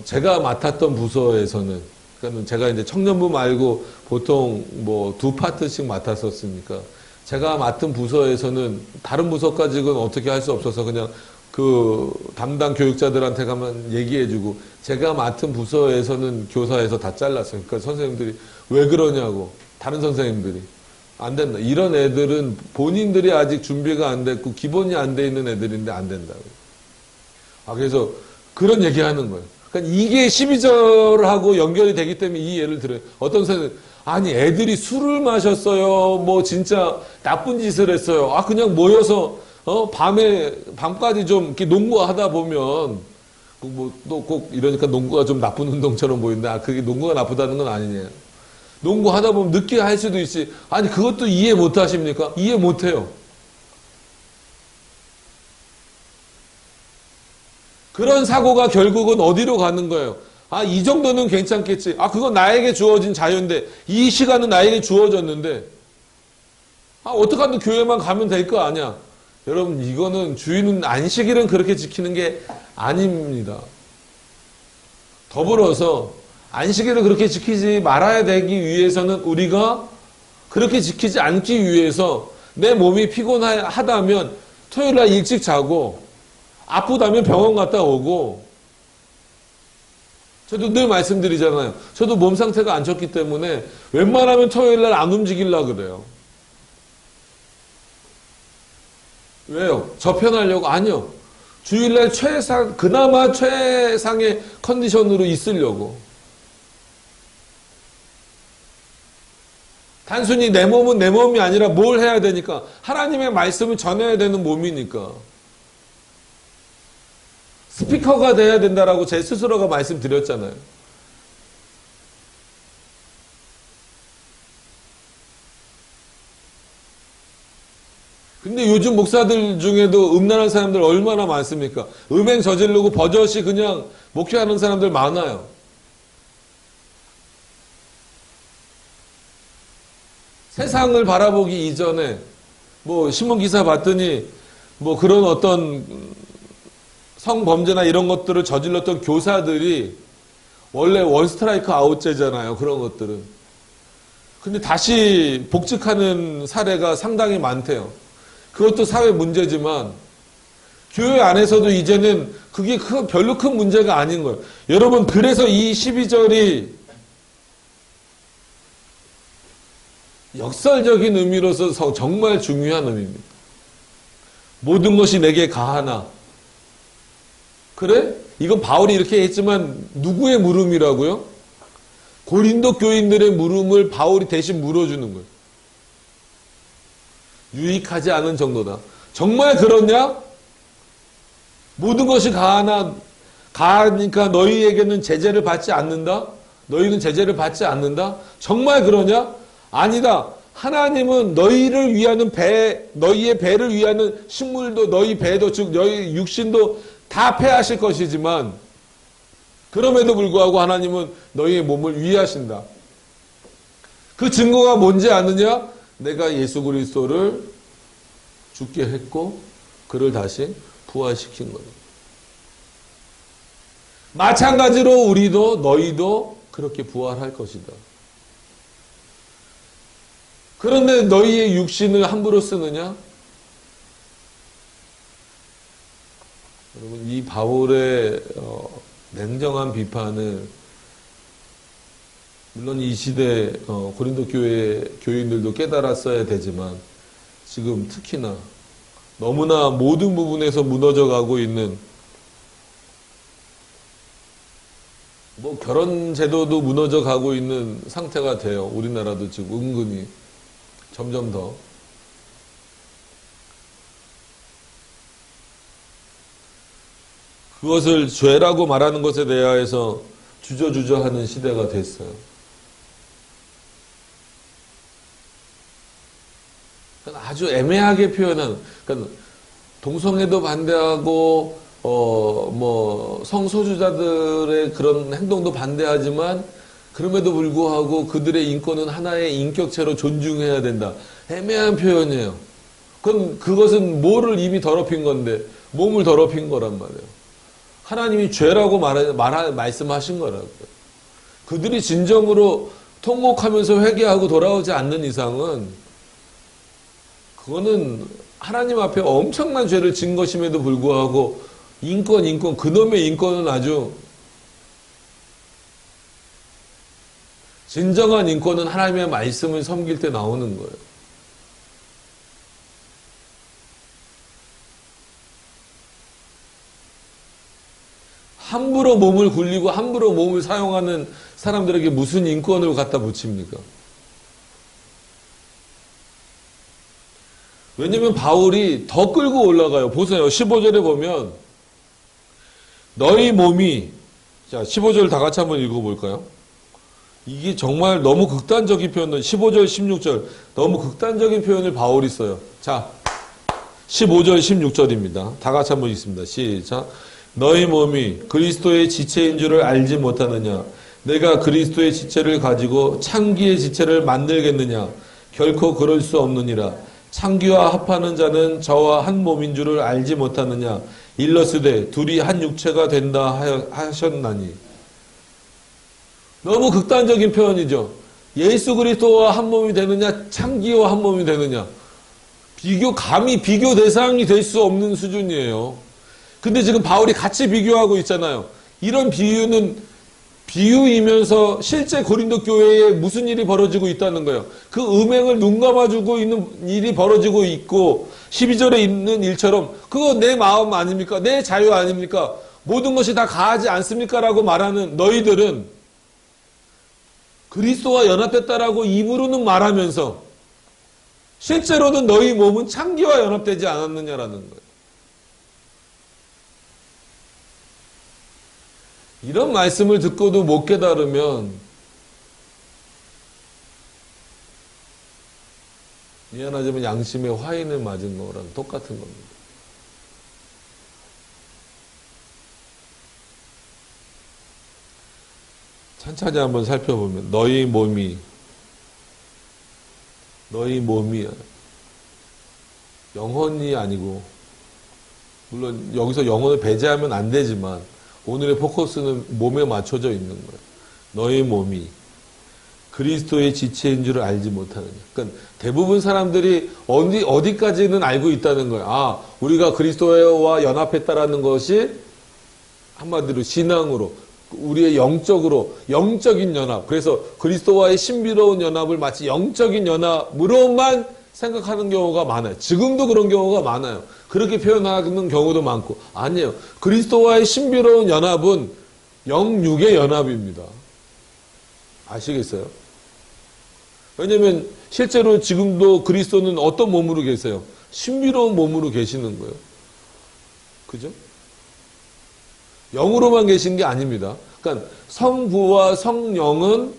제가 맡았던 부서에서는 그러니까 제가 이제 청년부 말고 보통 뭐 2파트씩 맡았었으니까 제가 맡은 부서에서는 다른 부서까지는 어떻게 할 수 없어서 그냥 그 담당 교육자들한테 가면 얘기해주고 제가 맡은 부서에서는 교사에서 다 잘랐어요. 그러니까 선생님들이 왜 그러냐고 다른 선생님들이 안 된다. 이런 애들은 본인들이 아직 준비가 안 됐고 기본이 안 돼 있는 애들인데 안 된다고. 그래서 그런 얘기하는 거예요. 그러니까 이게 12절하고 연결이 되기 때문에 이 예를 들어요. 어떤 선생님 아니 애들이 술을 마셨어요. 뭐 진짜 나쁜 짓을 했어요. 그냥 모여서 밤까지 좀 이렇게 농구하다 보면 뭐 또 꼭 이러니까 농구가 좀 나쁜 운동처럼 보이는데 그게 농구가 나쁘다는 건 아니에요. 농구하다 보면 늦게 할 수도 있지. 아니 그것도 이해 못 하십니까? 이해 못 해요. 그런 사고가 결국은 어디로 가는 거예요? 이 정도는 괜찮겠지. 그건 나에게 주어진 자유인데, 이 시간은 나에게 주어졌는데, 어떡하든 교회만 가면 될 거 아니야. 여러분, 이거는 주인은 안식일은 그렇게 지키는 게 아닙니다. 더불어서, 안식일을 그렇게 지키지 말아야 되기 위해서는 우리가 그렇게 지키지 않기 위해서 내 몸이 피곤하다면 토요일 날 일찍 자고, 아프다면 병원 갔다 오고, 저도 늘 말씀드리잖아요. 저도 몸 상태가 안 좋기 때문에 웬만하면 토요일 날 안 움직이려고 그래요. 왜요? 저편하려고? 아니요. 주일날 그나마 최상의 컨디션으로 있으려고. 단순히 내 몸은 내 몸이 아니라 뭘 해야 되니까? 하나님의 말씀을 전해야 되는 몸이니까. 스피커가 돼야 된다라고 제 스스로가 말씀드렸잖아요. 근데 요즘 목사들 중에도 음란한 사람들 얼마나 많습니까? 음행 저지르고 버젓이 그냥 목회하는 사람들 많아요. 세상을 바라보기 이전에 뭐 신문 기사 봤더니 뭐 그런 어떤 성범죄나 이런 것들을 저질렀던 교사들이 원래 원스트라이크 아웃제잖아요. 그런 것들은. 근데 다시 복직하는 사례가 상당히 많대요. 그것도 사회 문제지만 교회 안에서도 이제는 그게 별로 큰 문제가 아닌 거예요. 여러분 그래서 이 12절이 역설적인 의미로서 정말 중요한 의미입니다. 모든 것이 내게 가하나. 그래? 이건 바울이 이렇게 했지만 누구의 물음이라고요? 고린도 교인들의 물음을 바울이 대신 물어주는 거예요. 유익하지 않은 정도다. 정말 그렇냐? 모든 것이 가하니까 너희에게는 제재를 받지 않는다? 너희는 제재를 받지 않는다? 정말 그러냐? 아니다. 하나님은 너희를 위하는 너희의 배를 위하는 식물도 너희 배도 즉 너희 육신도 다 패하실 것이지만 그럼에도 불구하고 하나님은 너희의 몸을 위하신다. 그 증거가 뭔지 아느냐? 내가 예수 그리스도를 죽게 했고 그를 다시 부활시킨 거다. 마찬가지로 우리도 너희도 그렇게 부활할 것이다. 그런데 너희의 육신을 함부로 쓰느냐? 여러분 이 바울의 냉정한 비판을 물론 이 시대 고린도 교회 교인들도 깨달았어야 되지만 지금 특히나 너무나 모든 부분에서 무너져 가고 있는 뭐 결혼 제도도 무너져 가고 있는 상태가 돼요. 우리나라도 지금 은근히 점점 더. 그것을 죄라고 말하는 것에 대하여서 주저주저하는 시대가 됐어요. 아주 애매하게 표현한, 그러니까 동성애도 반대하고 뭐 성소수자들의 그런 행동도 반대하지만 그럼에도 불구하고 그들의 인권은 하나의 인격체로 존중해야 된다. 애매한 표현이에요. 그것은 뭐를 이미 더럽힌 건데 몸을 더럽힌 거란 말이에요. 하나님이 죄라고 말씀하신 거라고요. 그들이 진정으로 통곡하면서 회개하고 돌아오지 않는 이상은 그거는 하나님 앞에 엄청난 죄를 진 것임에도 불구하고 인권, 그놈의 인권은 아주 진정한 인권은 하나님의 말씀을 섬길 때 나오는 거예요. 함부로 몸을 굴리고 함부로 몸을 사용하는 사람들에게 무슨 인권을 갖다 붙입니까? 왜냐면 바울이 더 끌고 올라가요. 보세요. 15절에 보면 너희 몸이, 자 15절 다 같이 한번 읽어볼까요? 이게 정말 너무 극단적인 표현은 15절 16절 너무 극단적인 표현을 바울이 써요. 자 15절 16절입니다. 다 같이 한번 읽습니다. 시작. 너희 몸이 그리스도의 지체인 줄을 알지 못하느냐? 내가 그리스도의 지체를 가지고 창기의 지체를 만들겠느냐? 결코 그럴 수 없느니라. 창기와 합하는 자는 저와 한 몸인 줄을 알지 못하느냐? 일러스되 둘이 한 육체가 된다 하셨나니. 너무 극단적인 표현이죠. 예수 그리스도와 한 몸이 되느냐? 창기와 한 몸이 되느냐? 감히 비교 대상이 될 수 없는 수준이에요. 근데 지금 바울이 같이 비교하고 있잖아요. 이런 비유는 비유이면서 실제 고린도 교회에 무슨 일이 벌어지고 있다는 거예요. 그 음행을 눈 감아주고 있는 일이 벌어지고 있고 12절에 있는 일처럼 그거 내 마음 아닙니까? 내 자유 아닙니까? 모든 것이 다 가하지 않습니까? 라고 말하는 너희들은 그리스도와 연합됐다라고 입으로는 말하면서 실제로는 너희 몸은 창기와 연합되지 않았느냐라는 거예요. 이런 말씀을 듣고도 못 깨달으면 미안하지만 양심의 화인을 맞은 거랑 똑같은 겁니다. 천천히 한번 살펴보면 너희 몸이 영혼이 아니고 물론 여기서 영혼을 배제하면 안 되지만 오늘의 포커스는 몸에 맞춰져 있는 거예요. 너희 몸이 그리스도의 지체인 줄을 알지 못하느냐. 그러니까 대부분 사람들이 어디까지는 알고 있다는 거예요. 아, 우리가 그리스도와 연합했다라는 것이 한마디로 신앙으로 우리의 영적인 연합. 그래서 그리스도와의 신비로운 연합을 마치 영적인 연합으로만 생각하는 경우가 많아요. 지금도 그런 경우가 많아요. 그렇게 표현하는 경우도 많고 아니에요. 그리스도와의 신비로운 연합은 영육의 연합입니다. 아시겠어요? 왜냐하면 실제로 지금도 그리스도는 어떤 몸으로 계세요? 신비로운 몸으로 계시는 거예요. 그죠? 영으로만 계신 게 아닙니다. 그러니까 성부와 성령은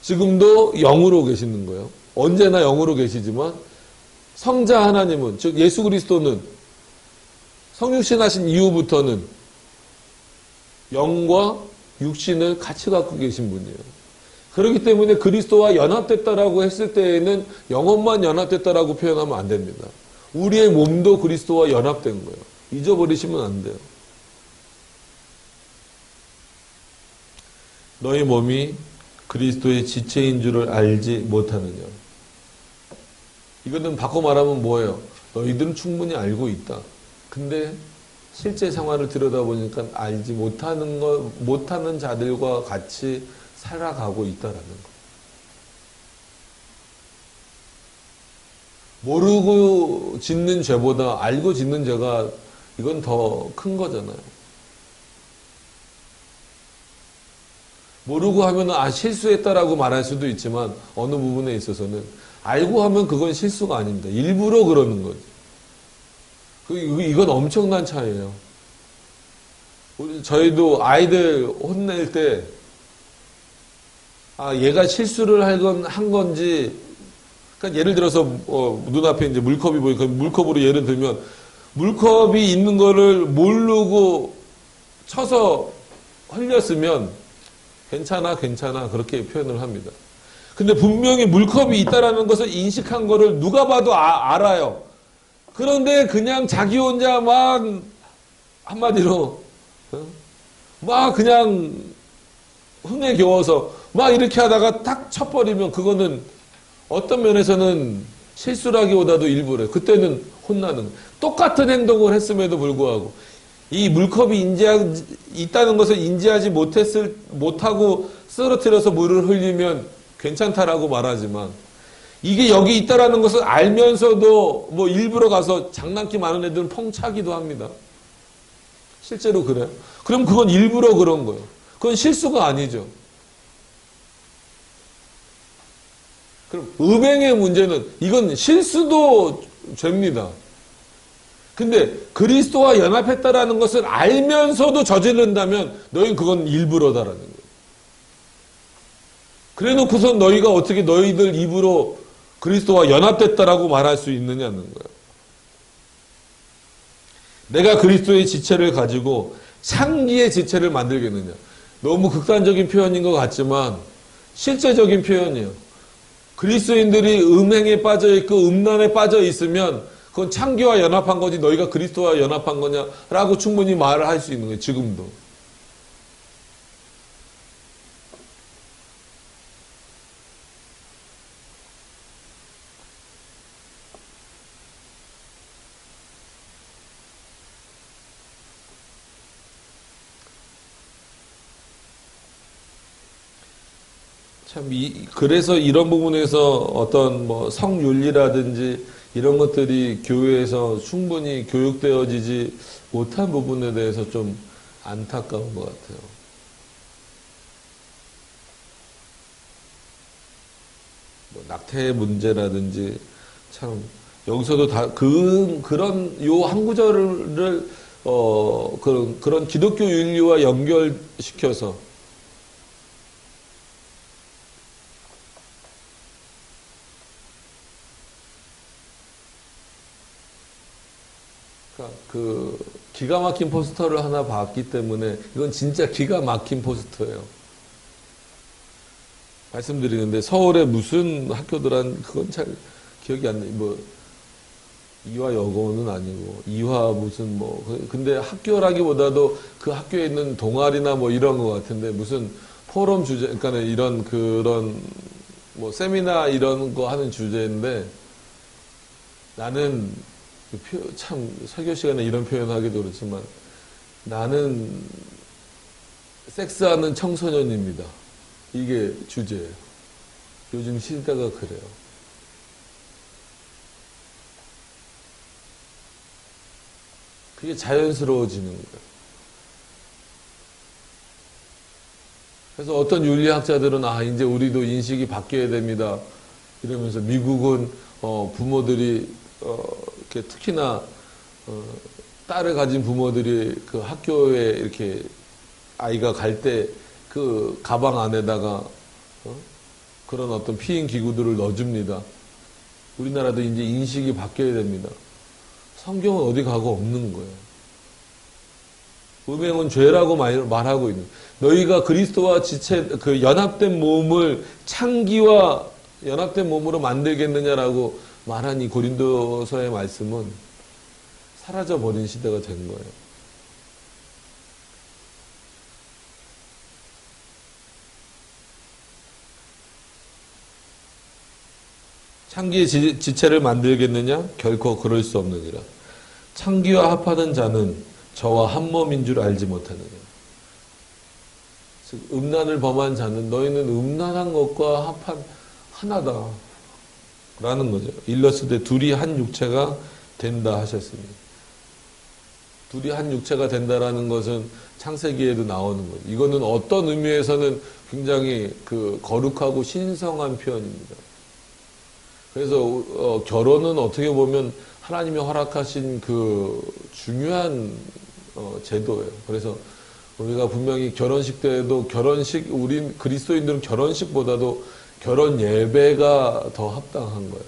지금도 영으로 계시는 거예요. 언제나 영으로 계시지만 성자 하나님은 즉 예수 그리스도는 성육신 하신 이후부터는 영과 육신을 같이 갖고 계신 분이에요. 그렇기 때문에 그리스도와 연합됐다라고 했을 때에는 영혼만 연합됐다라고 표현하면 안 됩니다. 우리의 몸도 그리스도와 연합된 거예요. 잊어버리시면 안 돼요. 너희 몸이 그리스도의 지체인 줄을 알지 못하느냐. 이거는 바꿔 말하면 뭐예요? 너희들은 충분히 알고 있다. 근데 실제 생활을 들여다보니까 알지 못하는 자들과 같이 살아가고 있다라는 거. 모르고 짓는 죄보다 알고 짓는 죄가 이건 더 큰 거잖아요. 모르고 하면 실수했다라고 말할 수도 있지만 어느 부분에 있어서는 알고 하면 그건 실수가 아닙니다. 일부러 그러는 거죠. 이건 엄청난 차이예요. 저희도 아이들 혼낼 때 얘가 실수를 한 건지 그러니까 예를 들어서 눈앞에 이제 물컵이 보이니까 물컵으로 예를 들면 물컵이 있는 거를 모르고 쳐서 흘렸으면 괜찮아 그렇게 표현을 합니다. 근데 분명히 물컵이 있다라는 것을 인식한 거를 누가 봐도 알아요. 그런데 그냥 자기 혼자 막 한마디로 막 그냥 흥에 겨워서 막 이렇게 하다가 딱 쳐버리면 그거는 어떤 면에서는 실수라기보다도 일부러요. 그때는 혼나는 거예요. 똑같은 행동을 했음에도 불구하고 이 물컵이 있다는 것을 인지하지 못하고 쓰러뜨려서 물을 흘리면 괜찮다라고 말하지만 이게 여기 있다라는 것을 알면서도 뭐 일부러 가서 장난기 많은 애들은 펑차기도 합니다. 실제로 그래요. 그럼 그건 일부러 그런 거예요. 그건 실수가 아니죠. 그럼 음행의 문제는 이건 실수도 죄입니다. 근데 그리스도와 연합했다라는 것을 알면서도 저지른다면 너희는 그건 일부러다라는 거예요. 그래 놓고서 너희가 어떻게 너희들 입으로 그리스도와 연합됐다라고 말할 수 있느냐는 거예요. 내가 그리스도의 지체를 가지고 창기의 지체를 만들겠느냐. 너무 극단적인 표현인 것 같지만 실제적인 표현이에요. 그리스도인들이 음행에 빠져 있고 음란에 빠져 있으면 그건 창기와 연합한 거지 너희가 그리스도와 연합한 거냐라고 충분히 말을 할 수 있는 거예요. 지금도. 그래서 이런 부분에서 어떤 뭐 성윤리라든지 이런 것들이 교회에서 충분히 교육되어지지 못한 부분에 대해서 좀 안타까운 것 같아요. 뭐 낙태 문제라든지 참 여기서도 다 그런 요 한 구절을 그런 기독교 윤리와 연결시켜서 그 기가 막힌 포스터를 하나 봤기 때문에 이건 진짜 기가 막힌 포스터예요. 말씀드리는데 서울에 무슨 학교들한 그건 잘 기억이 안 나요. 뭐 이화여고는 아니고 이화 무슨 뭐 근데 학교라기보다도 그 학교에 있는 동아리나 뭐 이런 것 같은데 무슨 포럼 주제 그러니까 이런 그런 뭐 세미나 이런 거 하는 주제인데 나는 참 설교 시간에 이런 표현하기도 그렇지만 나는 섹스하는 청소년입니다. 이게 주제예요. 요즘 시대가 그래요. 그게 자연스러워지는 거예요. 그래서 어떤 윤리학자들은 이제 우리도 인식이 바뀌어야 됩니다. 이러면서 미국은 부모들이 이렇게 특히나 딸을 가진 부모들이 그 학교에 이렇게 아이가 갈 때 그 가방 안에다가 그런 어떤 피임 기구들을 넣어줍니다. 우리나라도 이제 인식이 바뀌어야 됩니다. 성경은 어디 가고 없는 거예요. 음행은 죄라고 말하고 있는. 너희가 그리스도와 지체 그 연합된 몸을 창기와 연합된 몸으로 만들겠느냐라고 말한 이 고린도서의 말씀은 사라져버린 시대가 된 거예요. 창기의 지체를 만들겠느냐? 결코 그럴 수 없느니라. 창기와 합하는 자는 저와 한 몸인 줄 알지 못하느냐. 즉 음란을 범한 자는 너희는 음란한 것과 합한 하나다. 라는 거죠. 일렀을 때 둘이 한 육체가 된다 하셨습니다. 둘이 한 육체가 된다라는 것은 창세기에도 나오는 거예요. 이거는 어떤 의미에서는 굉장히 그 거룩하고 신성한 표현입니다. 그래서 결혼은 어떻게 보면 하나님이 허락하신 그 중요한 제도예요. 그래서 우리가 분명히 결혼식 때에도 우리 그리스도인들은 결혼식보다도 결혼 예배가 더 합당한 거예요.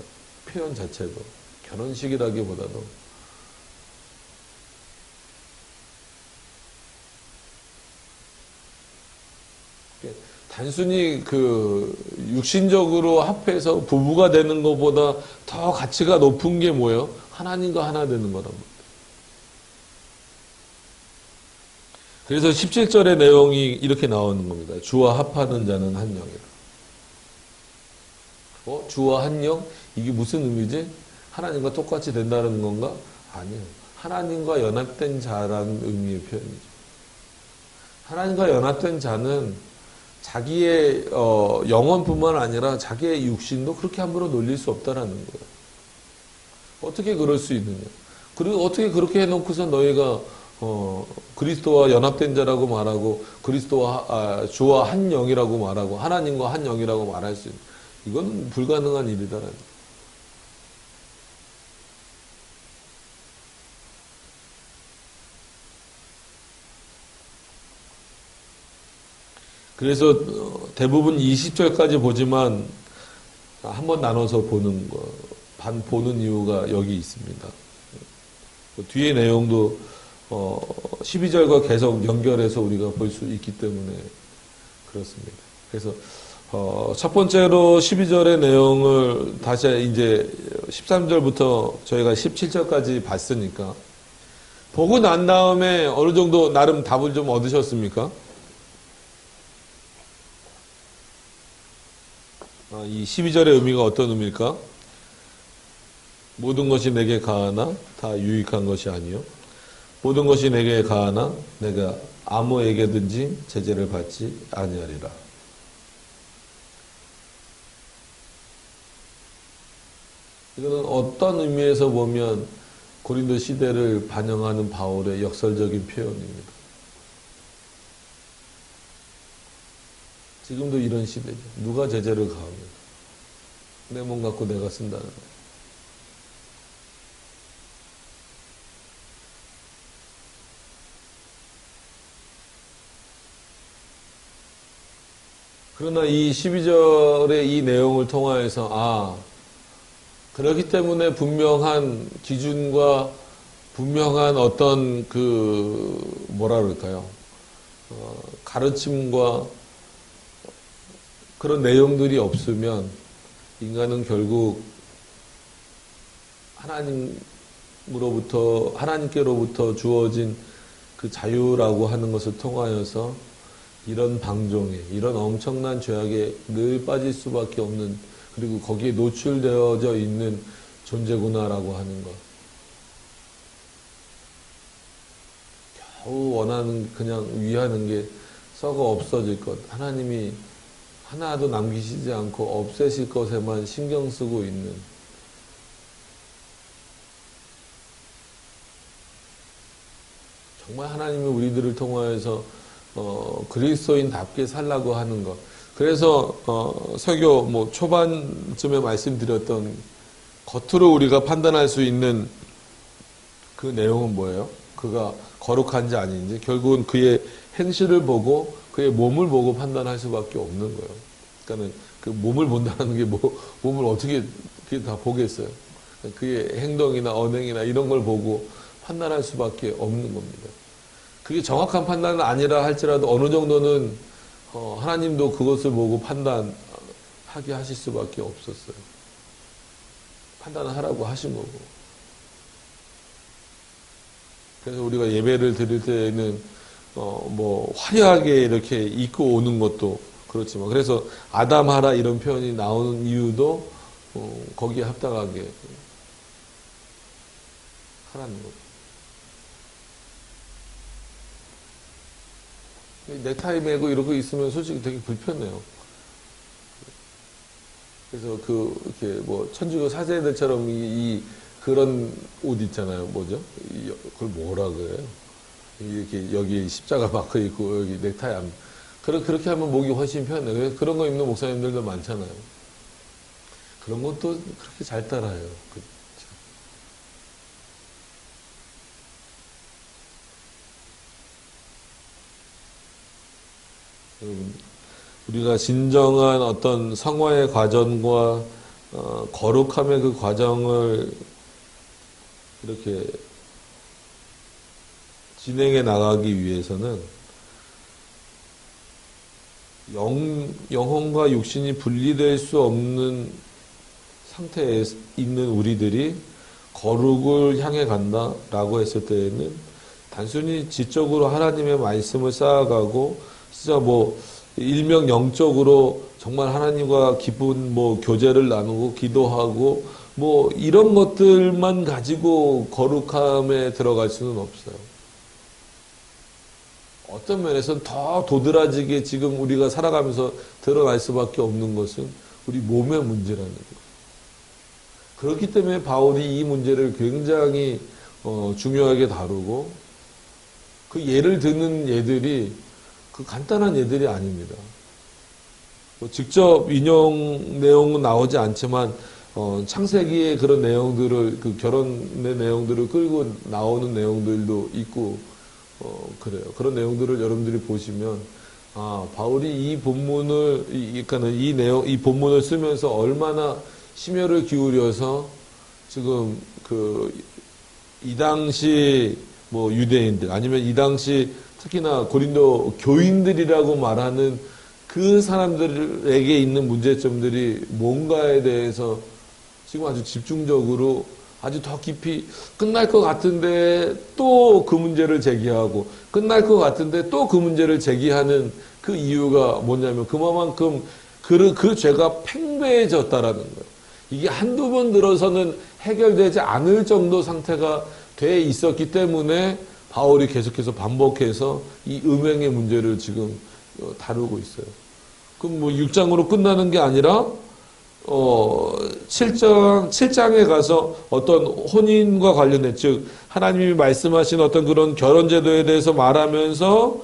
표현 자체도. 결혼식이라기보다도. 단순히 그 육신적으로 합해서 부부가 되는 것보다 더 가치가 높은 게 뭐예요? 하나님과 하나 되는 거란 말이에요. 그래서 17절의 내용이 이렇게 나오는 겁니다. 주와 합하는 자는 한 영이라. 주와 한 영? 이게 무슨 의미지? 하나님과 똑같이 된다는 건가? 아니에요. 하나님과 연합된 자라는 의미의 표현이죠. 하나님과 연합된 자는 자기의 영혼뿐만 아니라 자기의 육신도 그렇게 함부로 놀릴 수 없다라는 거예요. 어떻게 그럴 수 있느냐? 그리고 어떻게 그렇게 해놓고서 너희가 그리스도와 연합된 자라고 말하고 그리스도와 주와 한 영이라고 말하고 하나님과 한 영이라고 말할 수 있는 이건 불가능한 일이다라는 거예요. 그래서 대부분 20절까지 보지만 한번 나눠서 보는 이유가 여기 있습니다. 뒤의 내용도 12절과 계속 연결해서 우리가 볼 수 있기 때문에 그렇습니다. 그래서 첫 번째로 12절의 내용을 다시 이제 13절부터 저희가 17절까지 봤으니까 보고 난 다음에 어느 정도 나름 답을 좀 얻으셨습니까? 이 12절의 의미가 어떤 의미일까? 모든 것이 내게 가하나 다 유익한 것이 아니요 모든 것이 내게 가하나 내가 아무에게든지 제재를 받지 아니하리라. 이거는 어떤 의미에서 보면 고린도 시대를 반영하는 바울의 역설적인 표현입니다. 지금도 이런 시대죠. 누가 제재를 가합니까? 내 몸 갖고 내가 쓴다는 거예요. 그러나 이 12절의 이 내용을 통하여서 그렇기 때문에 분명한 기준과 분명한 어떤 뭐라 그럴까요? 가르침과 그런 내용들이 없으면 인간은 결국 하나님께로부터 주어진 그 자유라고 하는 것을 통하여서 이런 방종에, 이런 엄청난 죄악에 늘 빠질 수밖에 없는, 그리고 거기에 노출되어져 있는 존재구나라고 하는 것. 겨우 그냥 위하는 게 썩어 없어질 것. 하나님이 하나도 남기시지 않고 없애실 것에만 신경 쓰고 있는 정말 하나님이 우리들을 통하여서 그리스도인답게 살라고 하는 것. 그래서 설교 초반쯤에 말씀드렸던 겉으로 우리가 판단할 수 있는 그 내용은 뭐예요? 그가 거룩한지 아닌지 결국은 그의 행실을 보고 그의 몸을 보고 판단할 수밖에 없는 거예요. 그러니까는 그 몸을 본다는 게 몸을 어떻게 다 보겠어요? 그의 행동이나 언행이나 이런 걸 보고 판단할 수밖에 없는 겁니다. 그게 정확한 판단은 아니라 할지라도 어느 정도는 하나님도 그것을 보고 판단하게 하실 수밖에 없었어요. 판단을 하라고 하신 거고. 그래서 우리가 예배를 드릴 때는 화려하게 이렇게 입고 오는 것도 그렇지만, 그래서 아담하라 이런 표현이 나오는 이유도 거기에 합당하게 하라는 거죠. 넥타이 매고 이러고 있으면 솔직히 되게 불편해요. 그래서 이렇게 천주교 사제들처럼 그런 옷 있잖아요. 뭐죠? 그걸 뭐라 그래요? 이렇게 여기 십자가 마크 있고 여기 넥타이 안. 그렇게 하면 목이 훨씬 편해요. 그런 거 입는 목사님들도 많잖아요. 그런 것도 그렇게 잘 따라요. 여러분, 우리가 진정한 어떤 성화의 과정과 거룩함의 그 과정을 이렇게 진행해 나가기 위해서는 영혼과 육신이 분리될 수 없는 상태에 있는 우리들이 거룩을 향해 간다라고 했을 때에는 단순히 지적으로 하나님의 말씀을 쌓아가고 진짜 일명 영적으로 정말 하나님과 깊은 교제를 나누고 기도하고 이런 것들만 가지고 거룩함에 들어갈 수는 없어요. 어떤 면에서는 더 도드라지게 지금 우리가 살아가면서 드러날 수밖에 없는 것은 우리 몸의 문제라는 거예요. 그렇기 때문에 바울이 이 문제를 굉장히 중요하게 다루고 그 예를 드는 예들이 그 간단한 예들이 아닙니다. 직접 인용 내용은 나오지 않지만 창세기의 그런 내용들을 그 결혼의 내용들을 끌고 나오는 내용들도 있고 그래요. 그런 내용들을 여러분들이 보시면 바울이 이 본문을 이 본문을 쓰면서 얼마나 심혈을 기울여서 지금 이 당시 유대인들 아니면 이 당시 특히나 고린도 교인들이라고 말하는 그 사람들에게 있는 문제점들이 뭔가에 대해서 지금 아주 집중적으로 아주 더 깊이 끝날 것 같은데 또 그 문제를 제기하고 끝날 것 같은데 또 그 문제를 제기하는 그 이유가 뭐냐면 그만큼 그 죄가 팽배해졌다라는 거예요. 이게 한두 번 들어서는 해결되지 않을 정도 상태가 돼 있었기 때문에 바울이 계속해서 반복해서 이 음행의 문제를 지금 다루고 있어요. 그럼 6장으로 끝나는 게 아니라 7장에 가서 어떤 혼인과 관련된 즉 하나님이 말씀하신 어떤 그런 결혼 제도에 대해서 말하면서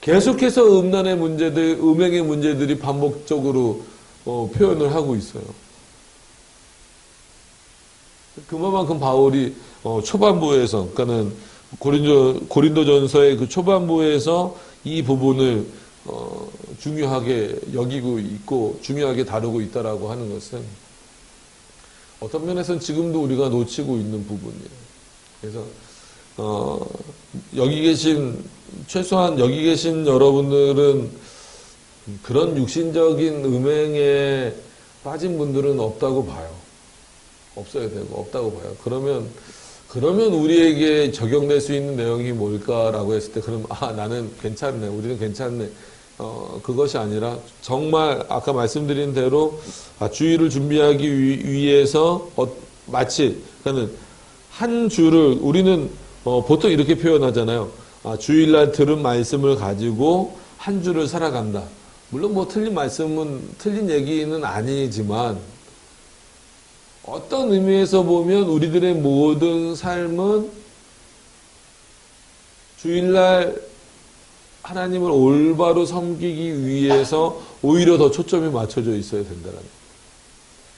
계속해서 음란의 문제들, 음행의 문제들이 반복적으로 표현을 하고 있어요. 그만큼 바울이 초반부에서 그러니까는 고린도전서의 그 초반부에서 이 부분을 중요하게 여기고 있고 중요하게 다루고 있다라고 하는 것은 어떤 면에서는 지금도 우리가 놓치고 있는 부분이에요. 그래서 최소한 여기 계신 여러분들은 그런 육신적인 음행에 빠진 분들은 없다고 봐요. 없어야 되고 없다고 봐요. 그러면 우리에게 적용될 수 있는 내용이 뭘까라고 했을 때 그럼 나는 괜찮네. 우리는 괜찮네. 그것이 아니라 정말 아까 말씀드린 대로 주일을 준비하기 위해서 마치 그러니까 한 주를 우리는 보통 이렇게 표현하잖아요. 주일날 들은 말씀을 가지고 한 주를 살아간다. 물론 틀린 얘기는 아니지만 어떤 의미에서 보면 우리들의 모든 삶은 주일날 하나님을 올바로 섬기기 위해서 오히려 더 초점이 맞춰져 있어야 된다는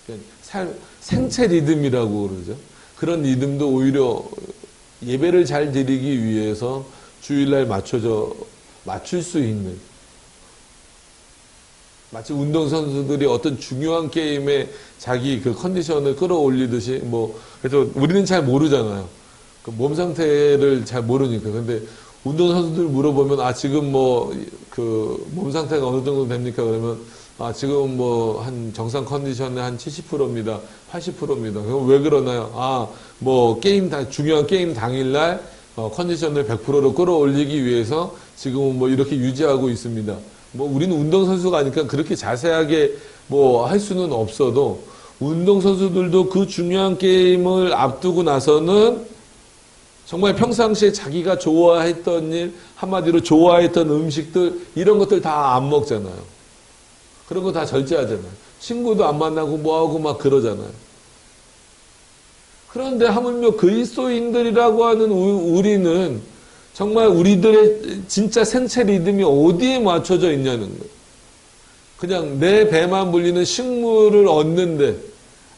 거예요. 생체 리듬이라고 그러죠. 그런 리듬도 오히려 예배를 잘 드리기 위해서 주일날 맞출 수 있는 마치 운동선수들이 어떤 중요한 게임에 자기 그 컨디션을 끌어올리듯이 그래서 우리는 잘 모르잖아요. 그 몸 상태를 잘 모르니까. 근데 운동선수들 물어보면 지금 그 몸 상태가 어느 정도 됩니까? 그러면 지금 한 정상 컨디션의 한 70%입니다. 80%입니다. 그럼 왜 그러나요? 중요한 게임 당일날 컨디션을 100%로 끌어올리기 위해서 지금은 이렇게 유지하고 있습니다. 우리는 운동선수가 아니까 그렇게 자세하게 할 수는 없어도 운동선수들도 그 중요한 게임을 앞두고 나서는 정말 평상시에 자기가 좋아했던 일, 한마디로 좋아했던 음식들, 이런 것들 다 안 먹잖아요. 그런 거 다 절제하잖아요. 친구도 안 만나고 뭐하고 막 그러잖아요. 그런데 하물며 그리스도인들이라고 하는 우리는 정말 우리들의 진짜 생체 리듬이 어디에 맞춰져 있냐는 거예요. 그냥 내 배만 불리는 식물을 얻는데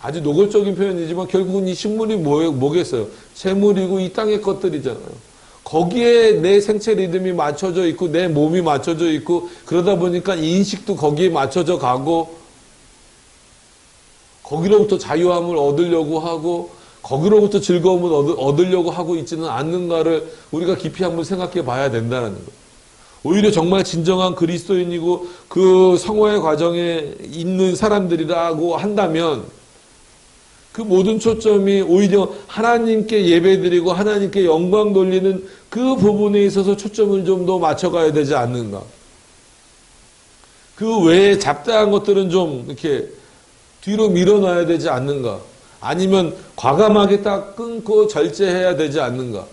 아주 노골적인 표현이지만 결국은 이 식물이 뭐겠어요? 재물이고 이 땅의 것들이잖아요. 거기에 내 생체 리듬이 맞춰져 있고 내 몸이 맞춰져 있고 그러다 보니까 인식도 거기에 맞춰져 가고 거기로부터 자유함을 얻으려고 하고 거기로부터 즐거움을 얻으려고 하고 있지는 않는가를 우리가 깊이 한번 생각해 봐야 된다는 거예요. 오히려 정말 진정한 그리스도인이고 그 성화의 과정에 있는 사람들이라고 한다면 그 모든 초점이 오히려 하나님께 예배드리고 하나님께 영광 돌리는 그 부분에 있어서 초점을 좀 더 맞춰가야 되지 않는가. 그 외에 잡다한 것들은 좀 이렇게 뒤로 밀어놔야 되지 않는가? 아니면 과감하게 딱 끊고 절제해야 되지 않는가?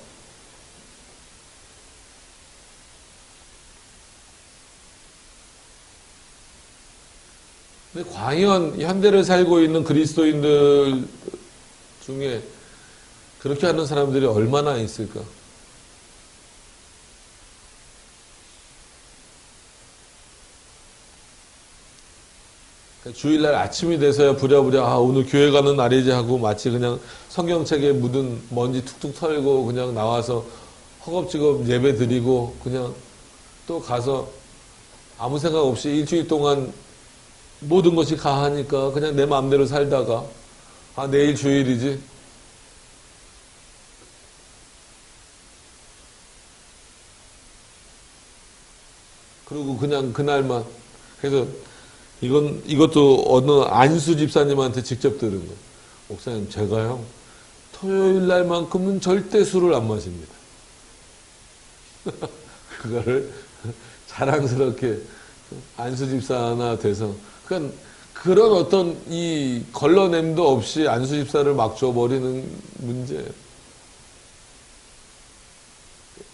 근데 과연 현대를 살고 있는 그리스도인들 중에 그렇게 하는 사람들이 얼마나 있을까? 주일날 아침이 돼서야 부랴부랴 오늘 교회 가는 날이지 하고 마치 그냥 성경책에 묻은 먼지 툭툭 털고 그냥 나와서 허겁지겁 예배 드리고 그냥 또 가서 아무 생각 없이 일주일 동안 모든 것이 가하니까 그냥 내 마음대로 살다가 내일 주일이지. 그리고 그냥 그날만. 그래서 이것도 어느 안수 집사님한테 직접 들은 거예요. 목사님, 제가요, 토요일 날만큼은 절대 술을 안 마십니다. 그거를 자랑스럽게 안수 집사나 돼서, 그러니까 그런 어떤 이 걸러냄도 없이 안수 집사를 막 줘버리는 문제예요.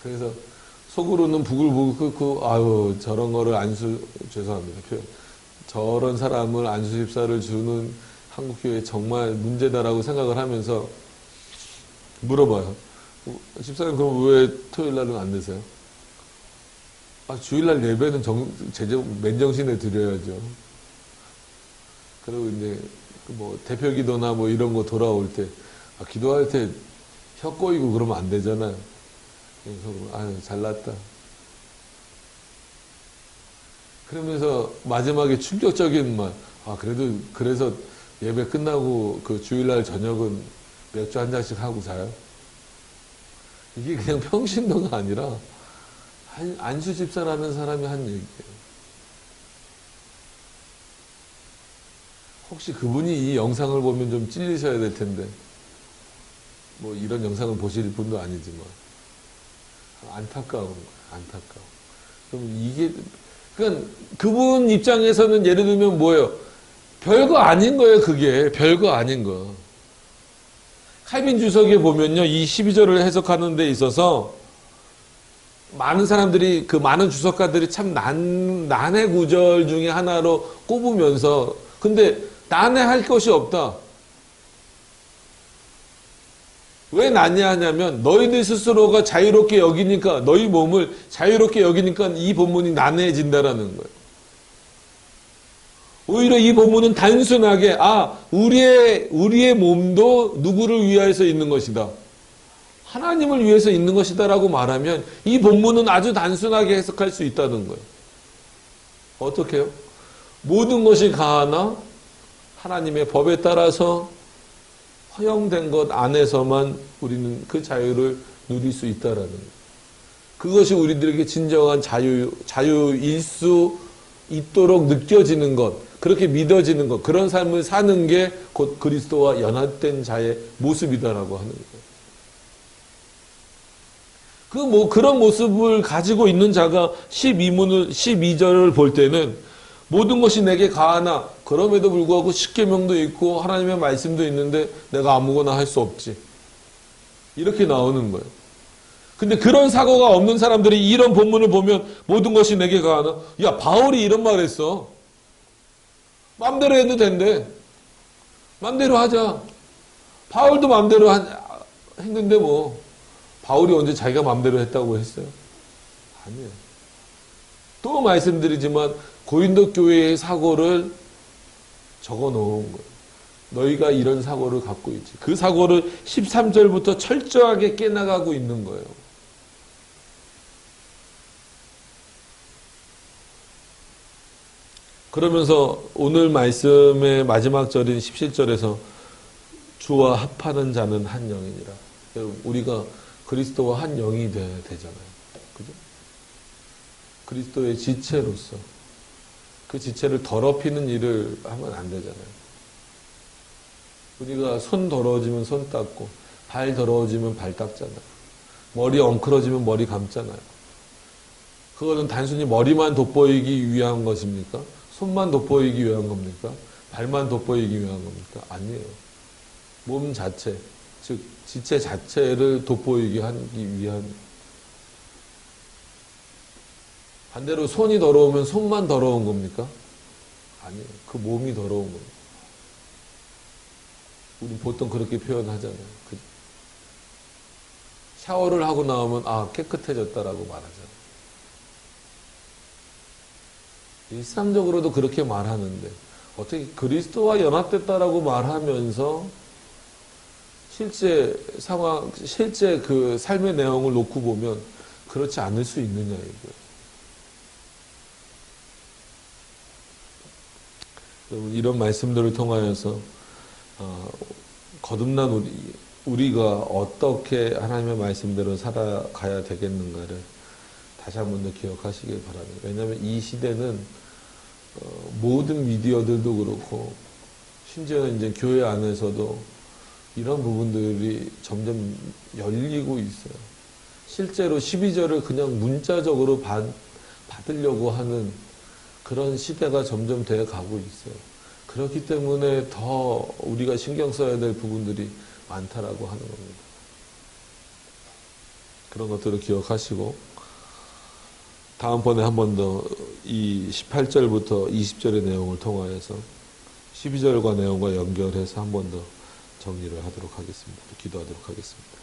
그래서 속으로는 부글부글 끓고, 아유, 저런 거를 죄송합니다. 저런 사람을 안수 집사를 주는 한국교회 정말 문제다라고 생각을 하면서 물어봐요. 집사님, 그럼 왜 토요일 날은 안 되세요? 주일날 예배는 맨정신에 드려야죠. 그리고 이제 대표 기도나 이런 거 돌아올 때, 기도할 때 혀 꼬이고 그러면 안 되잖아요. 그래서 잘났다. 그러면서 마지막에 충격적인 말, 그래서 예배 끝나고 그 주일날 저녁은 맥주 한 잔씩 하고 자요? 이게 그냥 평신도가 아니라 안수 집사라는 사람이 한 얘기예요. 혹시 그분이 이 영상을 보면 좀 찔리셔야 될 텐데, 이런 영상을 보실 분도 아니지만, 안타까운 거예요, 안타까워. 그럼 그러니까 그분 입장에서는 예를 들면 뭐예요? 별거 아닌 거예요, 그게. 별거 아닌 거. 칼빈 주석에 보면요, 이 12절을 해석하는 데 있어서 많은 사람들이, 그 많은 주석가들이 참 난해 구절 중에 하나로 꼽으면서, 근데 난해할 것이 없다. 왜 난해하냐면 너희들 스스로가 자유롭게 여기니까, 너희 몸을 자유롭게 여기니까 이 본문이 난해해진다라는 거예요. 오히려 이 본문은 단순하게 우리의 몸도 누구를 위하여서 있는 것이다, 하나님을 위해서 있는 것이다라고 말하면 이 본문은 아주 단순하게 해석할 수 있다는 거예요. 어떻게 해요? 모든 것이 가하나 하나님의 법에 따라서 허용된 것 안에서만 우리는 그 자유를 누릴 수 있다라는 거예요. 그것이 우리들에게 진정한 자유일 수 있도록 느껴지는 것, 그렇게 믿어지는 것, 그런 삶을 사는 게 곧 그리스도와 연합된 자의 모습이다라고 하는 거예요. 그런 모습을 가지고 있는 자가 12절을 볼 때는 모든 것이 내게 가하나 그럼에도 불구하고 십계명도 있고 하나님의 말씀도 있는데 내가 아무거나 할 수 없지, 이렇게 나오는 거예요. 근데 그런 사고가 없는 사람들이 이런 본문을 보면 모든 것이 내게 가하나, 바울이 이런 말 했어. 마음대로 해도 된대. 마음대로 하자. 바울도 마음대로 했는데 바울이 언제 자기가 마음대로 했다고 했어요? 아니에요. 또 말씀드리지만 고린도 교회의 사고를 적어 놓은 거예요. 너희가 이런 사고를 갖고 있지. 그 사고를 13절부터 철저하게 깨나가고 있는 거예요. 그러면서 오늘 말씀의 마지막 절인 17절에서 주와 합하는 자는 한 영이니라. 여러분, 우리가 그리스도와 한 영이 되잖아요. 그죠? 그리스도의 지체로서 그 지체를 더럽히는 일을 하면 안 되잖아요. 우리가 손 더러워지면 손 닦고, 발 더러워지면 발 닦잖아요. 머리 엉클어지면 머리 감잖아요. 그거는 단순히 머리만 돋보이기 위한 것입니까? 손만 돋보이기 위한 겁니까? 발만 돋보이기 위한 겁니까? 아니에요. 몸 자체, 즉 지체 자체를 돋보이게 하기 위한. 반대로 손이 더러우면 손만 더러운 겁니까? 아니에요. 그 몸이 더러운 겁니다. 우리 보통 그렇게 표현하잖아요. 샤워를 하고 나오면 깨끗해졌다라고 말하잖아요. 일상적으로도 그렇게 말하는데 어떻게 그리스도와 연합됐다라고 말하면서 실제 상황, 실제 그 삶의 내용을 놓고 보면 그렇지 않을 수 있느냐 이거예요. 여러분, 이런 말씀들을 통하여서 거듭난 우리가 어떻게 하나님의 말씀대로 살아가야 되겠는가를 다시 한 번 더 기억하시길 바랍니다. 왜냐하면 이 시대는 모든 미디어들도 그렇고 심지어는 이제 교회 안에서도 이런 부분들이 점점 열리고 있어요. 실제로 12절을 그냥 문자적으로 받으려고 하는 그런 시대가 점점 되어 가고 있어요. 그렇기 때문에 더 우리가 신경 써야 될 부분들이 많다라고 하는 겁니다. 그런 것들을 기억하시고 다음번에 한 번 더 이 18절부터 20절의 내용을 통하여서 12절과 내용과 연결해서 한 번 더 정리를 하도록 하겠습니다. 기도하도록 하겠습니다.